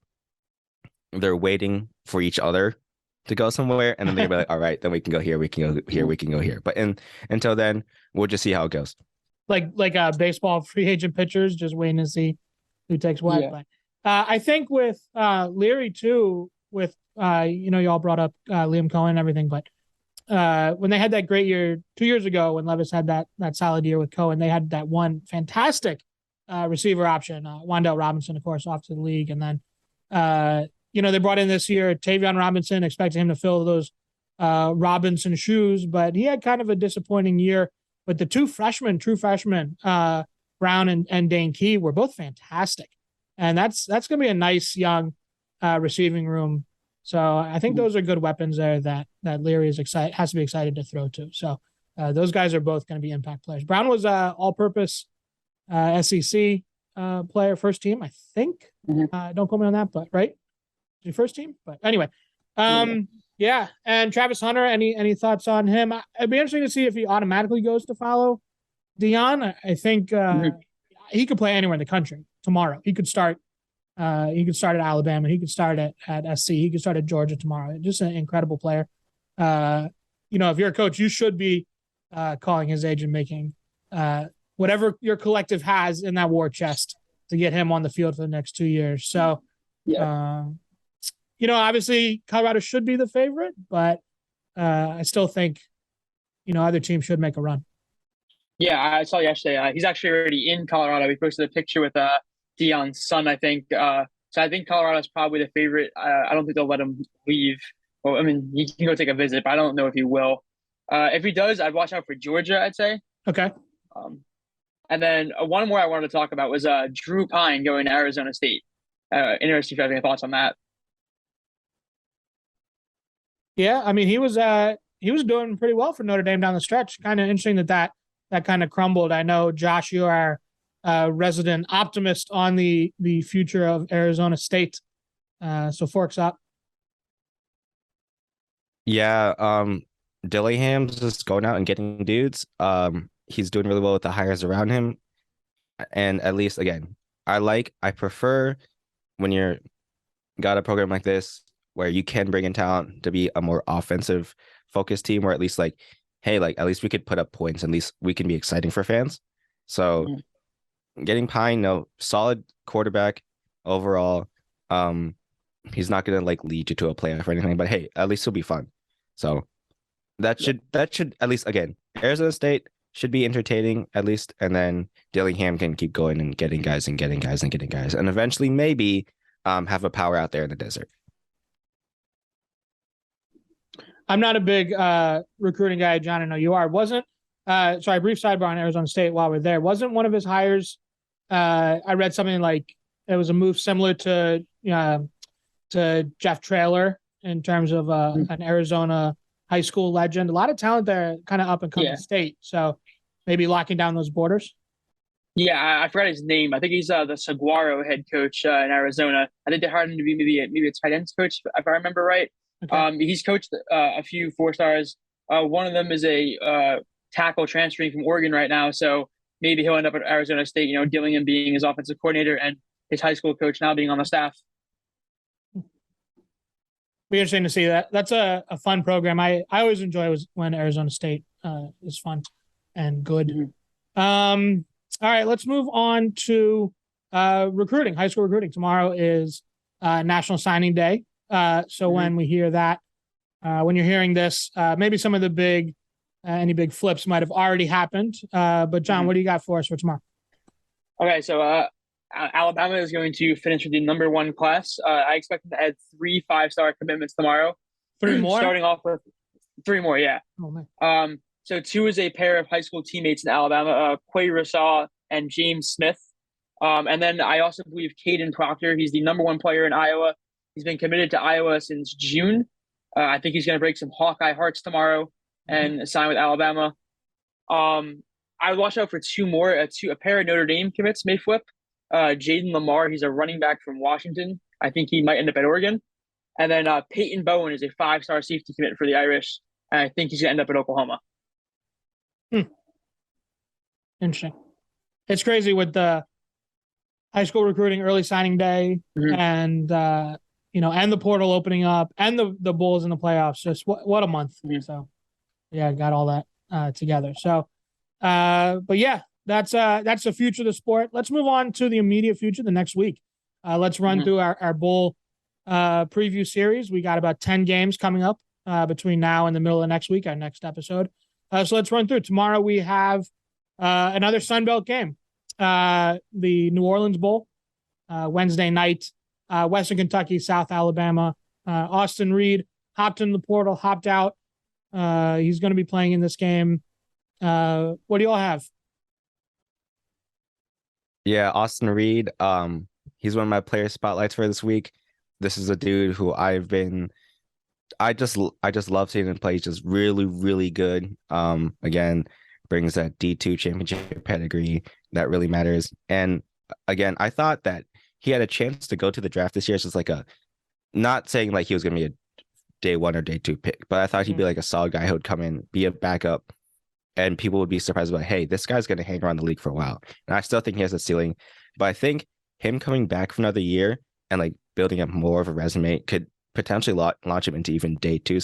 they're waiting for each other to go somewhere, and then they're like, all right, then we can go here, we can go here, we can go here. But until then, we'll just see how it goes. Like baseball free agent pitchers, just waiting to see who takes what. Yeah. But I think with Leary too, with you all brought up Liam Cohen and everything, but when they had that great year 2 years ago, when Levis had that solid year with Cohen, they had that one fantastic receiver option, Wandale Robinson, of course, off to the league, and then they brought in this year Tavion Robinson, expecting him to fill those Robinson shoes, but he had kind of a disappointing year. But the true freshmen, Brown and Dane Key, were both fantastic, and that's going to be a nice young receiving room. So I think those are good weapons there that Leary has to be excited to throw to. So those guys are both going to be impact players. Brown was all-purpose SEC player, first team, I think. Don't quote me on that, but right, your first team. But anyway, yeah. And Travis Hunter, any thoughts on him? It'd be interesting to see if he automatically goes to follow Deion. I think he could play anywhere in the country tomorrow. He could start. He could start at Alabama. He could start at SC. He could start at Georgia tomorrow. Just an incredible player. If you're a coach, you should be calling his agent, making whatever your collective has in that war chest to get him on the field for the next 2 years. So, obviously Colorado should be the favorite, but I still think, other teams should make a run. Yeah, I saw yesterday. He's actually already in Colorado. He posted a picture with Deion's son, I think. So I think Colorado's probably the favorite. I don't think they'll let him leave. Well, I mean, he can go take a visit, but I don't know if he will. If he does, I'd watch out for Georgia, I'd say. Okay. And then one more I wanted to talk about was Drew Pine going to Arizona State. Interesting if you have any thoughts on that. Yeah, I mean, he was doing pretty well for Notre Dame down the stretch. Kind of interesting that kind of crumbled. I know, Josh, you are resident optimist on the future of Arizona State. So forks up. Yeah, Dillingham's just going out and getting dudes. He's doing really well with the hires around him. And at least, again, I prefer when you're got a program like this where you can bring in talent to be a more offensive focused team, where at least at least we could put up points, at least we can be exciting for fans. So getting Pine, solid quarterback overall. He's not gonna lead you to a playoff or anything, but hey, at least he'll be fun. So that should at least, again, Arizona State should be entertaining at least, and then Dillingham can keep going and getting guys, and eventually maybe have a power out there in the desert. I'm not a big recruiting guy, John. I know you are. Brief sidebar on Arizona State while we're there. Wasn't one of his hires, I read something like it was a move similar to Jeff Traylor in terms of an Arizona high school legend. A lot of talent there, kind of up and coming state. So maybe locking down those borders. Yeah, I forgot his name. I think he's the Saguaro head coach in Arizona. I think they hired him to be maybe a tight ends coach, if I remember right. Okay. He's coached a few 4-stars. One of them is a tackle transferring from Oregon right now, so maybe he'll end up at Arizona State. Dillingham being his offensive coordinator and his high school coach now being on the staff. Be interesting to see that. That's a fun program. I always enjoy when Arizona State is fun and good. Mm-hmm. All right, let's move on to recruiting, high school recruiting. Tomorrow is National Signing Day. So when we hear that, when you're hearing this, maybe some of the any big flips might have already happened. But John, what do you got for us for tomorrow? Okay, so Alabama is going to finish with the number 1 class. I expect them to add 3 5-star commitments tomorrow. 3 more? Starting off with 3 more, yeah. Oh, man. So 2 is a pair of high school teammates in Alabama, Quay Rasaw and James Smith. And then I also believe Caden Proctor. He's the number 1 player in Iowa. He's been committed to Iowa since June. I think he's going to break some Hawkeye hearts tomorrow and sign with Alabama. I would watch out for 2 more. A pair of Notre Dame commits may flip. Jaden Lamar, he's a running back from Washington. I think he might end up at Oregon. And then Peyton Bowen is a 5-star safety commit for the Irish. And I think he's going to end up at Oklahoma. Interesting. It's crazy with the high school recruiting, early signing day, and and the portal opening up and the Bulls in the playoffs. Just what a month. Mhm. So yeah, got all that together. So but yeah, that's the future of the sport. Let's move on to the immediate future, the next week. Let's run through our Bull preview series. We got about 10 games coming up between now and the middle of next week, our next episode. So let's run through. Tomorrow we have another Sun Belt game, the New Orleans Bowl, Wednesday night, Western Kentucky, South Alabama. Austin Reed hopped in the portal, hopped out. He's going to be playing in this game. What do you all have? Yeah, Austin Reed. He's one of my player spotlights for this week. This is a dude who I just love seeing him play. He's just really, really good. Again, brings that D2 championship pedigree that really matters. And again, I thought that he had a chance to go to the draft this year. It's just like not saying like he was going to be a day 1 or day 2 pick, but I thought he'd be like a solid guy who would come in, be a backup, and people would be surprised about, hey, this guy's going to hang around the league for a while. And I still think he has a ceiling, but I think him coming back for another year and like building up more of a resume could potentially launch him into even day 2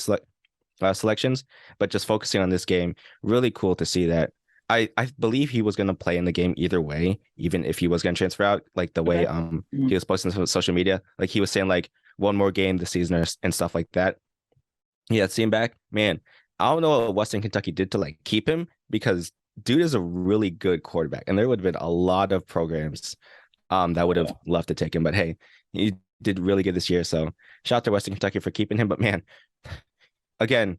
selections. But just focusing on this game, really cool to see that. I believe he was going to play in the game either way, even if he was going to transfer out, like the way he was posting on social media. Like he was saying like one more game this season and stuff like that. Yeah, seeing him back, man, I don't know what Western Kentucky did to like keep him, because dude is a really good quarterback, and there would have been a lot of programs that would have loved to take him. But hey, he did really good this year. So shout out to Western Kentucky for keeping him. But man, again,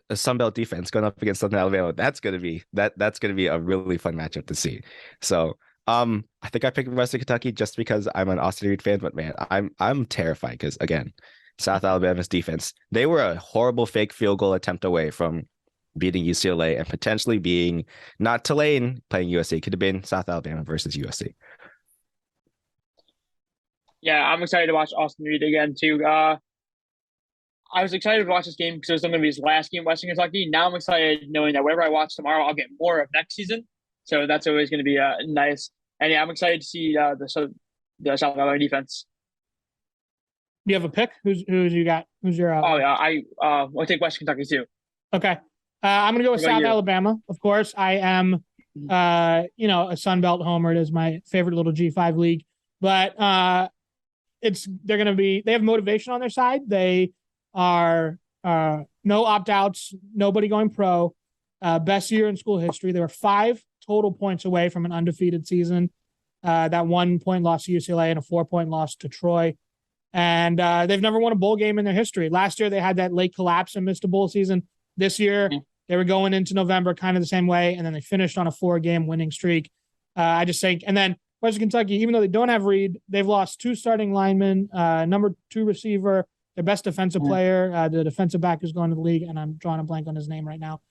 a Sunbelt defense going up against Southern Alabama, that's gonna be a really fun matchup to see. So I think I picked Western Kentucky just because I'm an Austin Reed fan, but man, I'm terrified because again, South Alabama's defense, they were a horrible fake field goal attempt away from beating UCLA and potentially being not Tulane playing USC. It could have been South Alabama versus USC. Yeah, I'm excited to watch Austin Reed again too. I was excited to watch this game because it was going to be his last game in Western Kentucky. Now I'm excited knowing that whatever I watch tomorrow, I'll get more of next season. So that's always going to be nice. And yeah, I'm excited to see the South Alabama defense. Do you have a pick? Who's you got? Who's your? Oh yeah, I'll take Western Kentucky too. Okay, I'm gonna go with South you? Alabama. Of course, I am. A Sun Belt homer. It is my favorite little G5 league. But they have motivation on their side. They are no opt-outs, nobody going pro. Best year in school history. They were 5 total points away from an undefeated season. That 1 point loss to UCLA and a 4-point loss to Troy. And they've never won a bowl game in their history. Last year, they had that late collapse and missed a bowl season. This year, they were going into November kind of the same way, and then they finished on a 4-game winning streak. I just think, and then Western Kentucky, even though they don't have Reed, they've lost 2 starting linemen, number 2 receiver, their best defensive player, the defensive back who's going to the league, and I'm drawing a blank on his name right now.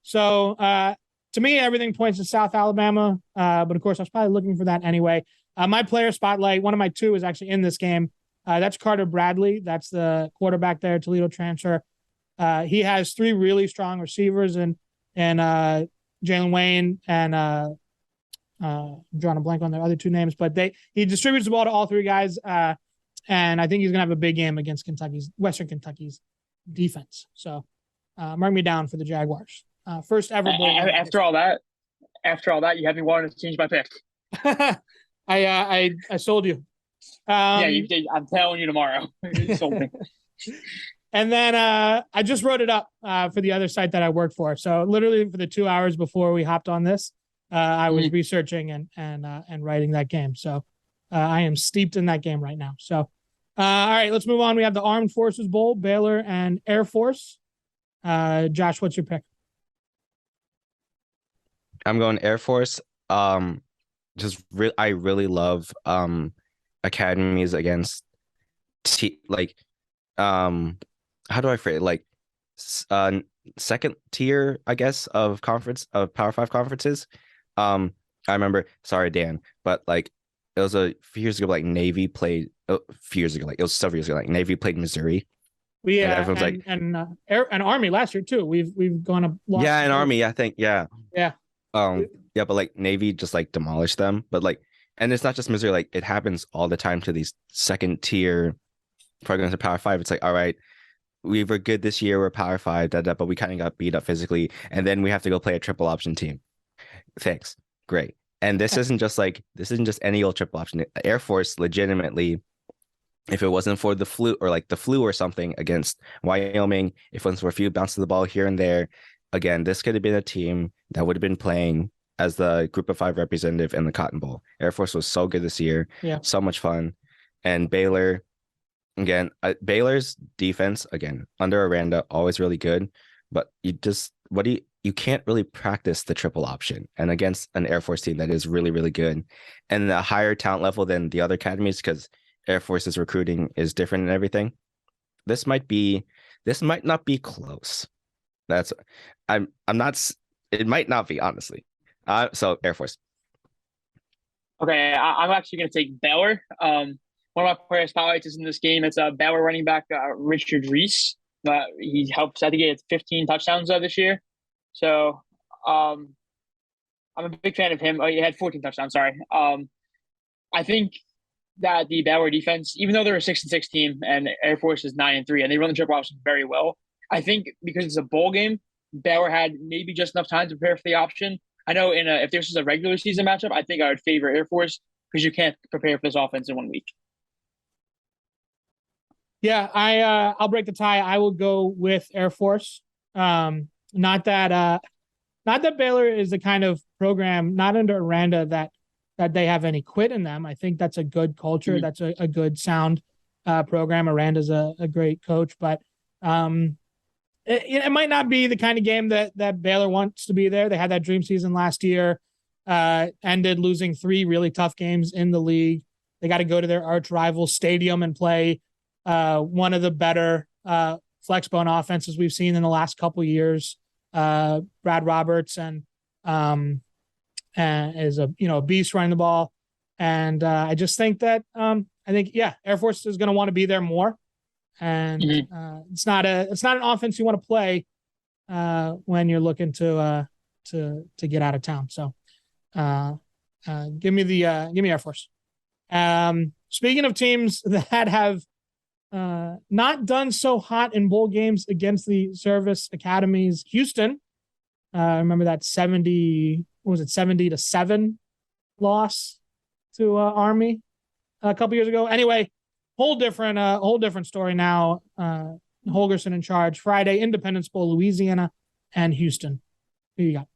So to me, everything points to South Alabama, but of course, I was probably looking for that anyway. My player spotlight, one of my 2 is actually in this game. That's Carter Bradley. That's the quarterback there, Toledo transfer. He has 3 really strong receivers and Jalen Wayne and I'm drawing a blank on their other 2 names, but he distributes the ball to all 3 guys. And I think he's going to have a big game against Western Kentucky's defense. So mark me down for the Jaguars. First ever bowl. After all that, you had me wanting to change my pick. I sold you. Yeah, you did. I'm telling you tomorrow. You sold me. And then I just wrote it up for the other site that I work for. So literally for the 2 hours before we hopped on this, I was researching and writing that game. So I am steeped in that game right now. So all right, let's move on. We have the Armed Forces Bowl, Baylor and Air Force. Josh, what's your pick? I'm going Air Force. I really love academies against how do I phrase it? Like second tier, I guess, of Power 5 conferences. I remember, sorry Dan, but like it was a few years ago, like Navy played a few years ago, like it was several years ago, like Navy played Missouri. And everyone's and Army last year too. We've gone up. And Army, I think, yeah. Yeah. But like Navy just like demolished them. But like And it's not just Missouri, like it happens all the time to these second tier programs of Power Five. It's like, all right, we were good this year, we're Power Five, but we kind of got beat up physically, and then we have to go play a triple option team. Thanks, great. And this isn't just any old triple option. Air Force legitimately, if it wasn't for the flu or something against Wyoming, if it wasn't for a few bounces of the ball here and there, again, this could have been a team that would have been playing as the Group of Five representative in the Cotton Bowl. Air Force was so good this year. Yeah. So much fun. And Baylor, again, Baylor's defense, again, under Aranda, always really good. But you can't really practice the triple option. And against an Air Force team that is really, really good and a higher talent level than the other academies, because Air Force's recruiting is different and everything. This might not be close. I'm not, it might not be, honestly. So Air Force. Okay, I'm actually going to take Baylor. One of my player spotlights is in this game. It's Baylor running back Richard Reese. He helps, I think he had 15 touchdowns this year. So I'm a big fan of him. Oh, he had 14 touchdowns, sorry. I think that the Baylor defense, even though they're a 6-6 team and Air Force is 9-3, and they run the triple option very well, I think because it's a bowl game, Baylor had maybe just enough time to prepare for the option. I know if this was a regular season matchup, I think I would favor Air Force because you can't prepare for this offense in 1 week. Yeah, I'll break the tie. I will go with Air Force. Not that Baylor is the kind of program, not under Aranda, that they have any quit in them. I think that's a good culture. Mm-hmm. That's a good sound program. Aranda's a great coach, but it might not be the kind of game that Baylor wants to be there. They had that dream season last year, ended losing 3 really tough games in the league. They got to go to their arch rival stadium and play one of the better flexbone offenses we've seen in the last couple of years. Brad Roberts and is a beast running the ball, and I just think that Air Force is going to want to be there more, and it's not an offense you want to play when you're looking to get out of town. So give me Air Force. Speaking of teams that have not done so hot in bowl games against the service academies, Houston. Remember that 70-7 loss to Army a couple years ago. Anyway, whole different story now. Holgorsen in charge. Friday, Independence Bowl, Louisiana and Houston. Who you got?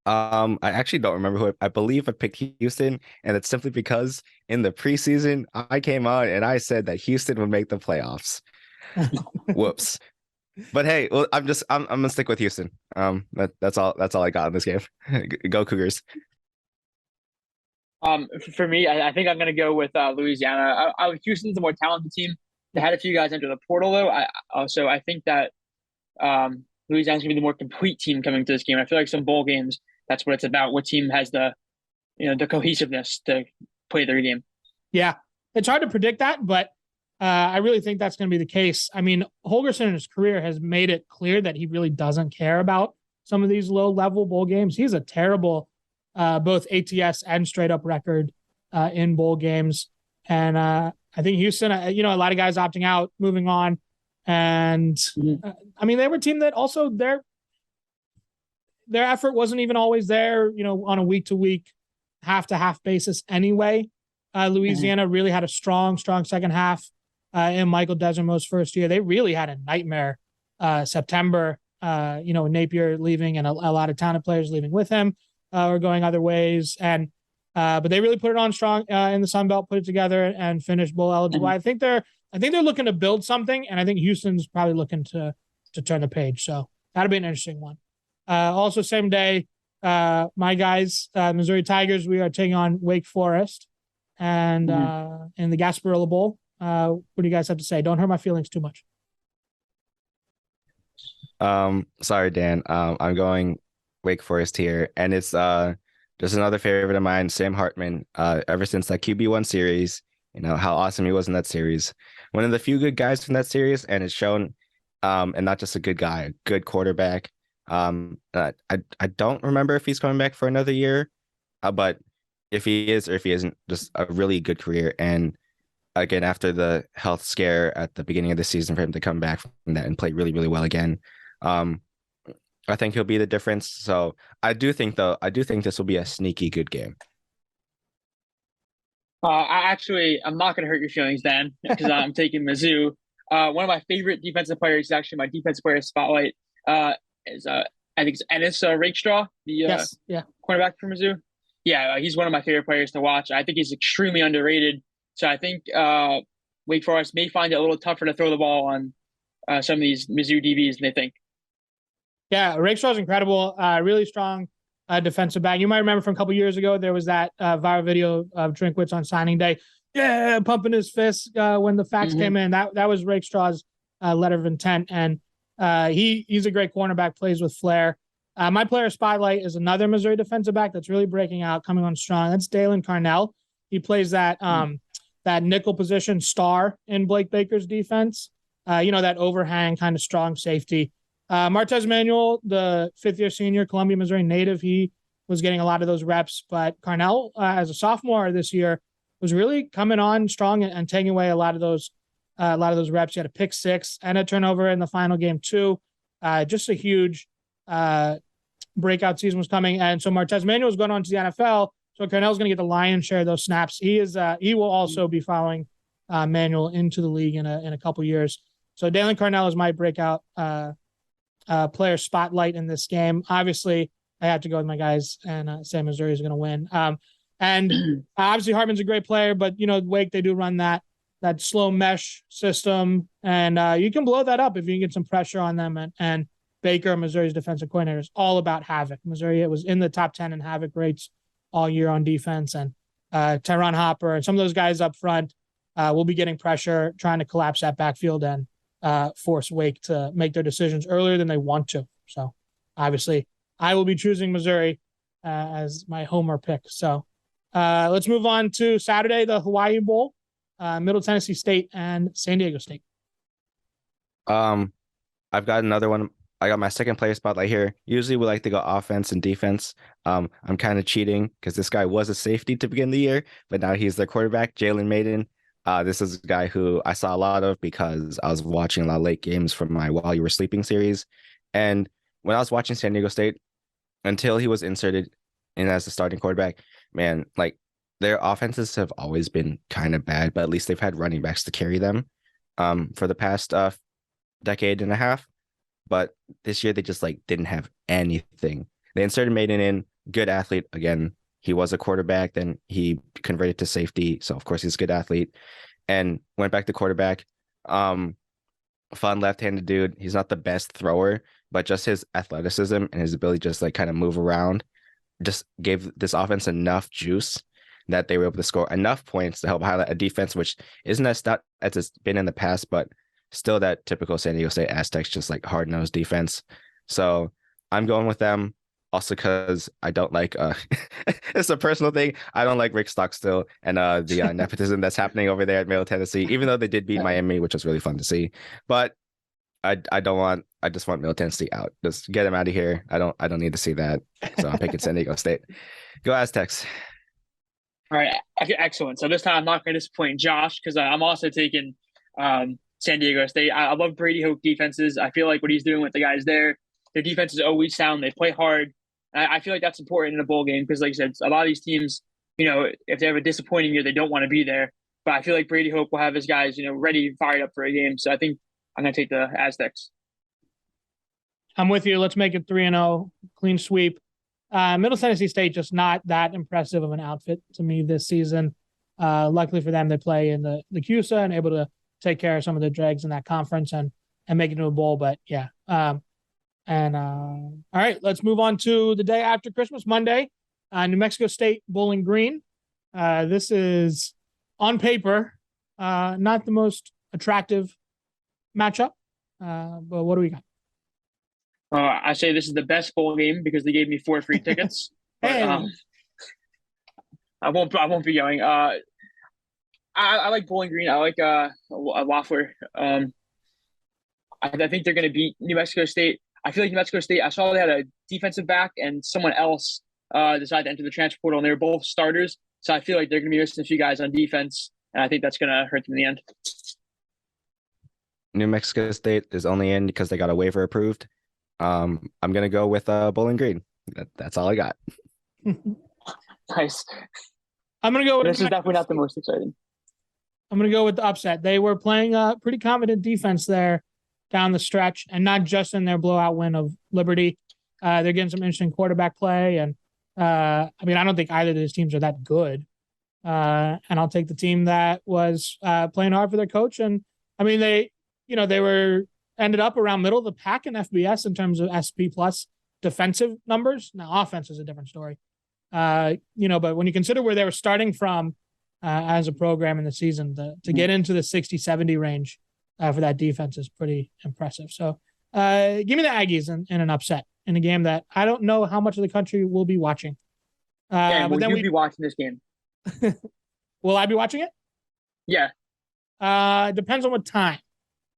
I actually don't remember I believe I picked Houston, and it's simply because in the preseason I came out and I said that Houston would make the playoffs. Whoops. But hey, well, I'm gonna stick with Houston. That's all I got in this game. Go Cougars. For me, I think I'm gonna go with Louisiana. Houston's a more talented team. They had a few guys enter the portal though. I think that Louisiana's gonna be the more complete team coming to this game. I feel like some bowl games, that's what it's about. What team has the cohesiveness to play their game? Yeah, it's hard to predict that, but I really think that's going to be the case. I mean, Holgorsen in his career has made it clear that he really doesn't care about some of these low-level bowl games. He's a terrible both ATS and straight-up record in bowl games. And I think Houston, a lot of guys opting out, moving on. And, they were a team that also their effort wasn't even always there, on a week-to-week, half-to-half basis anyway. Louisiana really had a strong second half. In Michael Desormeaux's first year. They really had a nightmare September, Napier leaving and a lot of talented players leaving with him or going other ways. And but they really put it on strong in the Sun Belt, put it together and finished bowl eligible. I think they're looking to build something, and I think Houston's probably looking to turn the page. So that'll be an interesting one. Also, same day, my guys, Missouri Tigers, we are taking on Wake Forest and in the Gasparilla Bowl. What do you guys have to say? Don't hurt my feelings too much. Sorry, Dan. I'm going Wake Forest here, and it's just another favorite of mine, Sam Hartman. Ever since that QB1 series, how awesome he was in that series. One of the few good guys from that series, and it's shown, and not just a good guy, a good quarterback. I don't remember if he's coming back for another year, but if he is or if he isn't, just a really good career. And again, after the health scare at the beginning of the season, for him to come back from that and play really, really well again, um, I think he'll be the difference. So I do think this will be a sneaky good game. I'm not going to hurt your feelings, Dan, because I'm taking Mizzou. One of my favorite defensive players is actually my defensive player spotlight. Is I think it's Ennis Rakestraw, the Yes, yeah. cornerback from Mizzou. Yeah, he's one of my favorite players to watch. I think he's extremely underrated. So I think Wake Forest may find it a little tougher to throw the ball on some of these Mizzou DBs than they think. Yeah, Rakestraw's incredible. Really strong defensive back. You might remember from a couple years ago, there was that viral video of Drinkwitz on signing day. Yeah, pumping his fist when the facts came in. That was Rakestraw's letter of intent. And he's a great cornerback, plays with flair. My player spotlight is another Missouri defensive back that's really breaking out, coming on strong. That's Dalen Carnell. He plays that that nickel position star in Blake Baker's defense. That overhang kind of strong safety. Martez Manuel, the fifth-year senior, Columbia, Missouri native, he was getting a lot of those reps. But Carnell, as a sophomore this year, was really coming on strong and taking away a lot of those reps. He had a pick six and a turnover in the final game too. Just a huge breakout season was coming, and so Martez Manuel was going on to the NFL. So Carnell's going to get the lion's share of those snaps. He will also be following Manuel into the league in a couple years. So Dalen Carnell is my breakout player spotlight in this game. Obviously, I have to go with my guys and say Missouri is going to win. And obviously Hartman's a great player, but Wake, they do run that slow mesh system, and you can blow that up if you can get some pressure on them. And Baker, Missouri's defensive coordinator, is all about havoc. Missouri was in the top 10 in havoc rates all year on defense, and Tyron Hopper and some of those guys up front will be getting pressure, trying to collapse that backfield and force Wake to make their decisions earlier than they want to. So obviously I will be choosing Missouri as my homer pick. So let's move on to Saturday, the Hawaii Bowl, Middle Tennessee State and San Diego State. I've got another one. I got my second player spotlight here. Usually we like to go offense and defense. I'm kind of cheating because this guy was a safety to begin the year, but now he's their quarterback, Jalen Maiden. This is a guy who I saw a lot of because I was watching a lot of late games from my While You Were Sleeping series. And when I was watching San Diego State, until he was inserted in as the starting quarterback, man, like their offenses have always been kind of bad, but at least they've had running backs to carry them for the past decade and a half. But this year they just didn't have anything. They inserted Maiden in, good athlete. Again, he was a quarterback, then he converted to safety. So of course he's a good athlete and went back to quarterback. Fun left-handed dude. He's not the best thrower, but just his athleticism and his ability to just kind of move around just gave this offense enough juice that they were able to score enough points to help highlight a defense, which isn't as stout as it's been in the past, but still that typical San Diego State Aztecs, just hard-nosed defense. So I'm going with them also because I don't like it's a personal thing. I don't like Rick Stockstill and the nepotism that's happening over there at Middle Tennessee, even though they did beat Miami, which was really fun to see. But I just want Middle Tennessee out. Just get him out of here. I don't need to see that. So I'm picking San Diego State. Go Aztecs. All right, excellent. So this time I'm not going to disappoint Josh because I'm also taking San Diego State. I love Brady Hoke defenses. I feel like what he's doing with the guys there, their defense is always sound. They play hard. I feel like that's important in a bowl game because, like I said, a lot of these teams, if they have a disappointing year, they don't want to be there. But I feel like Brady Hoke will have his guys, ready and fired up for a game. So I think I'm going to take the Aztecs. I'm with you. Let's make it 3-0, clean sweep. Middle Tennessee State, just not that impressive of an outfit to me this season. Luckily for them, they play in the CUSA and able to take care of some of the dregs in that conference and make it to a bowl. But yeah. All right, let's move on to the day after Christmas, Monday, New Mexico State, Bowling Green. This is on paper, not the most attractive matchup. But what do we got? I say this is the best bowl game because they gave me 4 free tickets. Hey. I won't be going. I like Bowling Green. I like a Waffler. I think they're going to beat New Mexico State. I feel like New Mexico State, I saw they had a defensive back and someone else decided to enter the transfer portal, and they were both starters. So I feel like they're going to be missing a few guys on defense, and I think that's going to hurt them in the end. New Mexico State is only in because they got a waiver approved. I'm gonna go with Bowling Green. That's all I got. Nice. I'm gonna go with This is definitely not the most exciting. I'm gonna go with the upset. They were playing a pretty confident defense there down the stretch, and not just in their blowout win of Liberty. They're getting some interesting quarterback play, and I mean, I don't think either of these teams are that good. And I'll take the team that was playing hard for their coach. And I mean, they were ended up around middle of the pack in FBS in terms of SP plus defensive numbers. Now, offense is a different story. But when you consider where they were starting from as a program in the season, to get into the 60-70 range for that defense is pretty impressive. So give me the Aggies in an upset in a game that I don't know how much of the country will be watching. Will you be watching this game? Will I be watching it? Yeah. Depends on what time.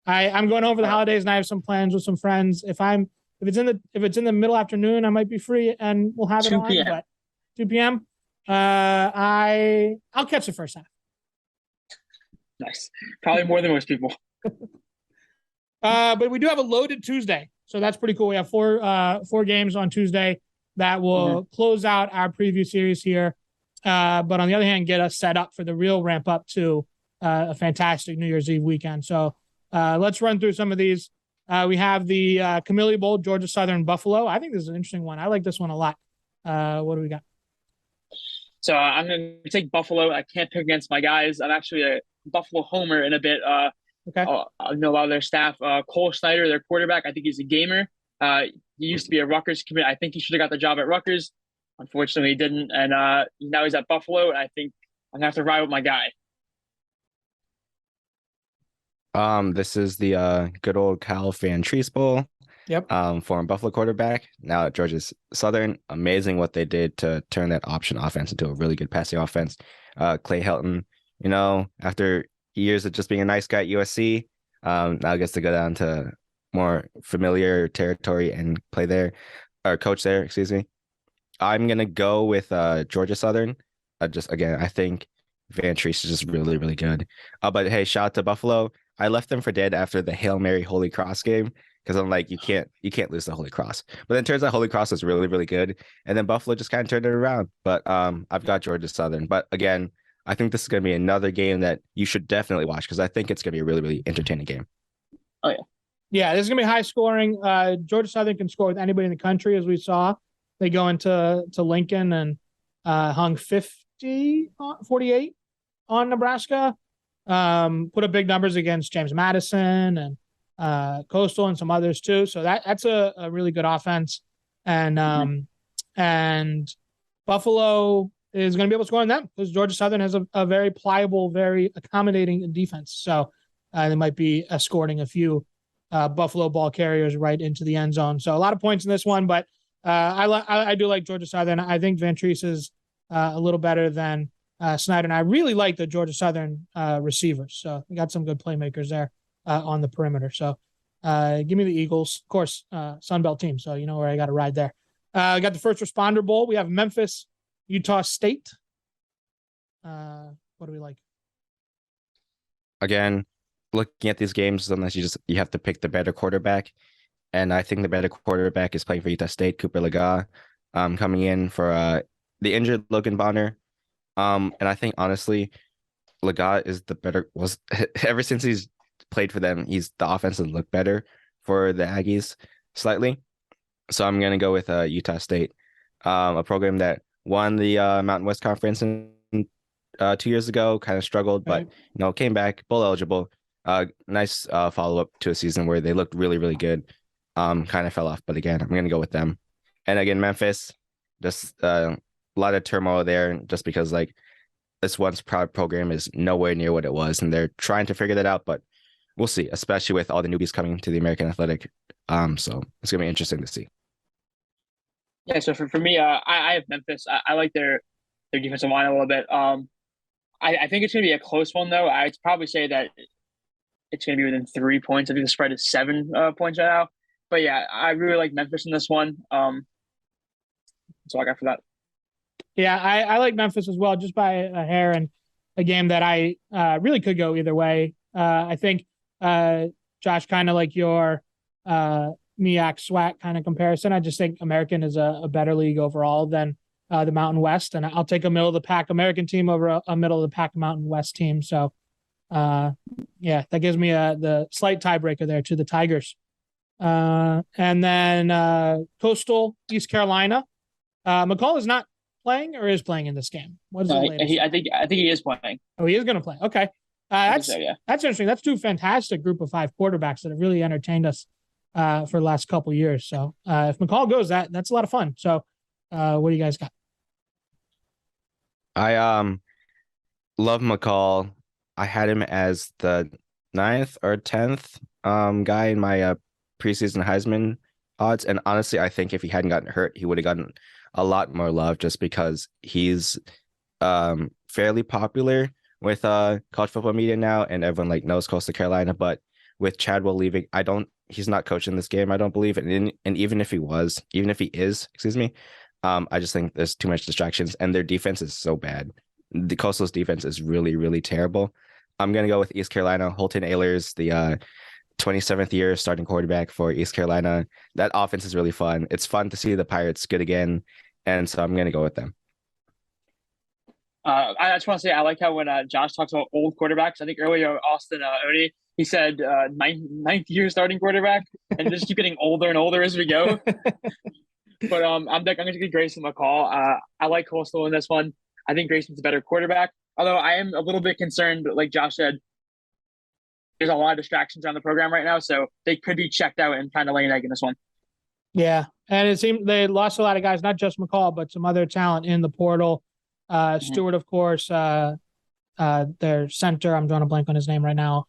I'm going over the holidays and I have some plans with some friends. If it's in the middle afternoon, I might be free and we'll have it 2 on. p.m. But 2 p.m. I'll catch the first half. Nice. Probably more than most people. But we do have a loaded Tuesday, so that's pretty cool. We have four games on Tuesday that will close out our preview series here. But on the other hand, get us set up for the real ramp up to a fantastic New Year's Eve weekend. So let's run through some of these. We have the Camille Bowl, Georgia Southern, Buffalo. I think this is an interesting one. I like this one a lot. What do we got? So I'm going to take Buffalo. I can't pick against my guys. I'm actually a Buffalo homer in a bit. Okay. I know a lot of their staff. Cole Snyder, their quarterback, I think he's a gamer. He used to be a Rutgers commit. I think he should have got the job at Rutgers. Unfortunately, he didn't. And now he's at Buffalo. And I think I'm going to have to ride with my guy. This is the good old Kyle Van Treese Bowl. Yep. Former Buffalo quarterback, now at Georgia Southern. Amazing what they did to turn that option offense into a really good passing offense. Clay Helton, after years of just being a nice guy at USC, now gets to go down to more familiar territory and play there, or coach there, excuse me. I'm gonna go with Georgia Southern. I think Van Treese is just really, really good. But hey, shout out to Buffalo. I left them for dead after the Hail Mary Holy Cross game because I'm like, you can't lose the Holy Cross. But then it turns out Holy Cross was really, really good, and then Buffalo just kind of turned it around. But I've got Georgia Southern. But again, I think this is going to be another game that you should definitely watch because I think it's going to be a really, really entertaining game. Oh yeah, yeah, this is going to be high scoring. Georgia Southern can score with anybody in the country, as we saw. They go into Lincoln and hung 48 on Nebraska. Put up big numbers against James Madison and Coastal and some others too. So that's a really good offense. And Buffalo is going to be able to score on them because Georgia Southern has a very pliable, very accommodating defense. So they might be escorting a few Buffalo ball carriers right into the end zone. So a lot of points in this one, but I do like Georgia Southern. I think Van Treese is a little better than Snyder, and I really like the Georgia Southern receivers. So we got some good playmakers there on the perimeter. So give me the Eagles, of course, Sun Belt team. So you know where I got to ride there. I got the First Responder Bowl. We have Memphis, Utah State. What do we like? Again, looking at these games, unless you have to pick the better quarterback, and I think the better quarterback is playing for Utah State, Cooper Lega, coming in for the injured Logan Bonner. And I think honestly, Lega is the better. Was ever since he's played for them, the offense has looked better for the Aggies slightly. So I'm gonna go with Utah State, a program that won the Mountain West Conference in 2 years ago. Kind of struggled, but came back, bowl eligible. Nice follow up to a season where they looked really, really good. Kind of fell off, but again, I'm gonna go with them. And again, Memphis, just a lot of turmoil there, just because this once proud program is nowhere near what it was, and they're trying to figure that out. But we'll see, especially with all the newbies coming to the American Athletic. So it's gonna be interesting to see. Yeah. So for me, I have Memphis. I like their defensive line a little bit. I think it's gonna be a close one though. I'd probably say that it's gonna be within 3 points. I think the spread is 7 points right now. But yeah, I really like Memphis in this one. So I got for that. Yeah, I like Memphis as well, just by a hair, and a game that I really could go either way. I think Josh, kind of like your MEAC SWAC kind of comparison. I just think American is a better league overall than the Mountain West, and I'll take a middle of the pack American team over a middle of the pack Mountain West team. So, yeah, that gives me the slight tiebreaker there to the Tigers. And then Coastal East Carolina. McCall is not playing or is playing in this game. What is the latest? I think he is playing. Oh, he is going to play. Okay. That's interesting. That's two fantastic group of 5 quarterbacks that have really entertained us for the last couple of years. So if McCall goes, that's a lot of fun. So what do you guys got? I love McCall. I had him as the 9th or 10th guy in my preseason Heisman odds. And honestly, I think if he hadn't gotten hurt, he would have gotten a lot more love just because he's fairly popular with college football media now, and everyone like knows Coastal Carolina. But with Chadwell leaving, he's not coaching this game, I don't believe. And even if he is, excuse me, I just think there's too much distractions, and their defense is so bad. The Coastal's defense is really, really terrible. I'm gonna go with East Carolina. Holton Ahlers, the 27th year starting quarterback for East Carolina. That offense is really fun. It's fun to see the Pirates good again, and so I'm gonna go with them. I just want to say I like how when Josh talks about old quarterbacks, I think earlier Austin Oni, he said ninth year starting quarterback, and just keep getting older and older as we go. But I'm going to give Grayson McCall. I like Coastal in this one. I think Grayson's a better quarterback, although I am a little bit concerned, like Josh said, there's a lot of distractions around the program right now, so they could be checked out and kind of lay an egg in this one. Yeah, and it seemed they lost a lot of guys, not just McCall, but some other talent in the portal. Stewart, of course, their center. I'm drawing a blank on his name right now.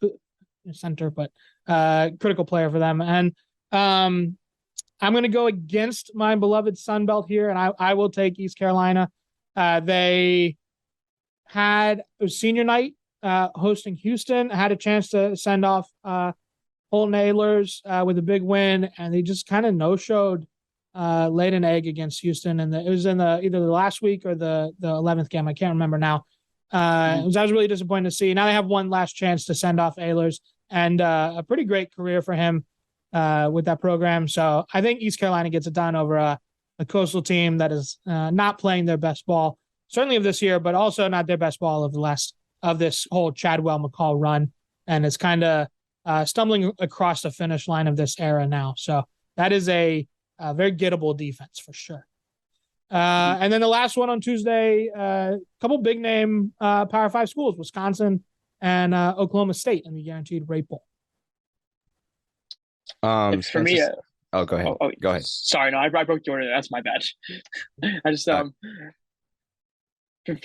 Center, but critical player for them. And I'm going to go against my beloved Sun Belt here, and I will take East Carolina. It was senior night hosting Houston. I had a chance to send off Holton Ahlers with a big win, and they just kind of no-showed. Laid an egg against Houston, and it was in either the last week or the 11th game. I can't remember now. I was really disappointed to see. Now they have one last chance to send off Ahlers, and a pretty great career for him with that program. So I think East Carolina gets it done over a Coastal team that is not playing their best ball, certainly of this year, but also not their best ball of this whole Chadwell McCall run, and it's kind of stumbling across the finish line of this era now. So that is a very gettable defense for sure. And then the last one on Tuesday, a couple big name Power 5 schools, Wisconsin and Oklahoma State in the Guaranteed Rate Bowl. For me, go ahead. Go ahead. Sorry, no, I broke Jordan. That's my bad. I just for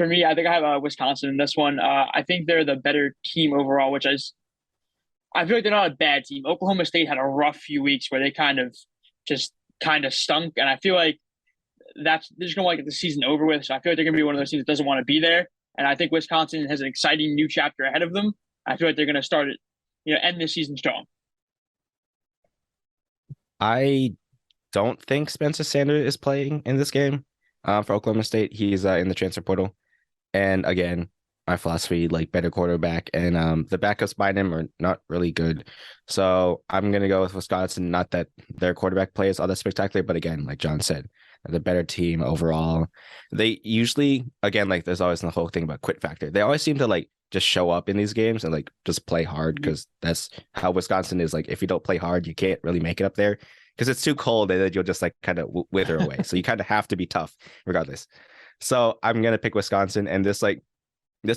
me, I think I have Wisconsin in this one. I think they're the better team overall, which I feel like they're not a bad team. Oklahoma State had a rough few weeks where they kind of stunk, and I feel like they're just gonna get the season over with. So I feel like they're gonna be one of those teams that doesn't want to be there. And I think Wisconsin has an exciting new chapter ahead of them. I feel like they're gonna start it, end this season strong. I don't think Spencer Sanders is playing in this game for Oklahoma State. He's in the transfer portal, and again, my philosophy, like better quarterback, and the backups behind him are not really good. So I'm going to go with Wisconsin. Not that their quarterback play is all that spectacular, but again, like John said, the better team overall. They usually, again, like there's always the whole thing about quit factor. They always seem to like just show up in these games and like just play hard, because that's how Wisconsin is. Like if you don't play hard, you can't really make it up there because it's too cold and then you'll just like kind of wither away. So you kind of have to be tough regardless. So I'm going to pick Wisconsin, and this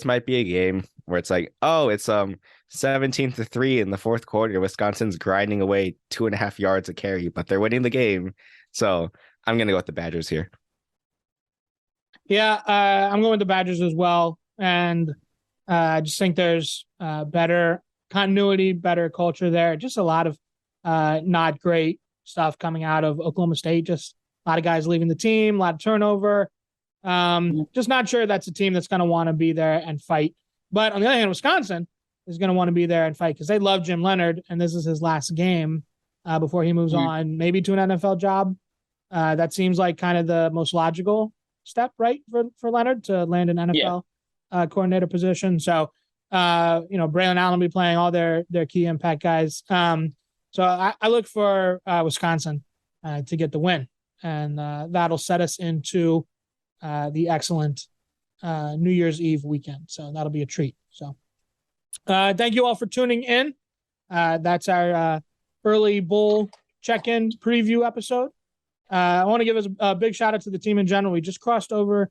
might be a game where it's like, oh, it's 17-3 in the fourth quarter. Wisconsin's grinding away 2.5 yards a carry, but they're winning the game. So I'm going to go with the Badgers here. Yeah, I'm going with the Badgers as well. And I just think there's better continuity, better culture there. Just a lot of not great stuff coming out of Oklahoma State. Just a lot of guys leaving the team, a lot of turnover. Just not sure that's a team that's going to want to be there and fight. But on the other hand, Wisconsin is going to want to be there and fight because they love Jim Leonard, and this is his last game before he moves on, maybe to an NFL job. That seems like kind of the most logical step, right, for Leonard to land an NFL coordinator position. So, Braylon Allen will be playing all their key impact guys. So I look for Wisconsin to get the win, and that'll set us into the excellent New Year's Eve weekend. So that'll be a treat. So thank you all for tuning in. That's our early bowl check-in preview episode. I want to give us a big shout out to the team in general. We just crossed over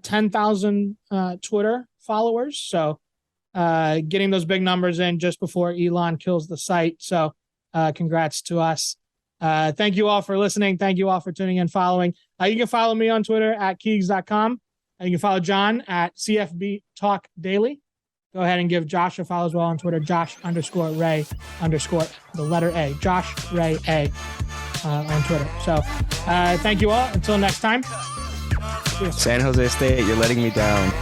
10,000 Twitter followers. So getting those big numbers in just before Elon kills the site. So congrats to us. Thank you all for listening. Thank you all for tuning in, following. You can follow me on Twitter at Keegs.com. You can follow John at CFB Talk Daily. Go ahead and give Josh a follow as well on Twitter, Josh_Ray_ the letter A, Josh Ray A on Twitter. So thank you all. Until next time. San Jose State, you're letting me down.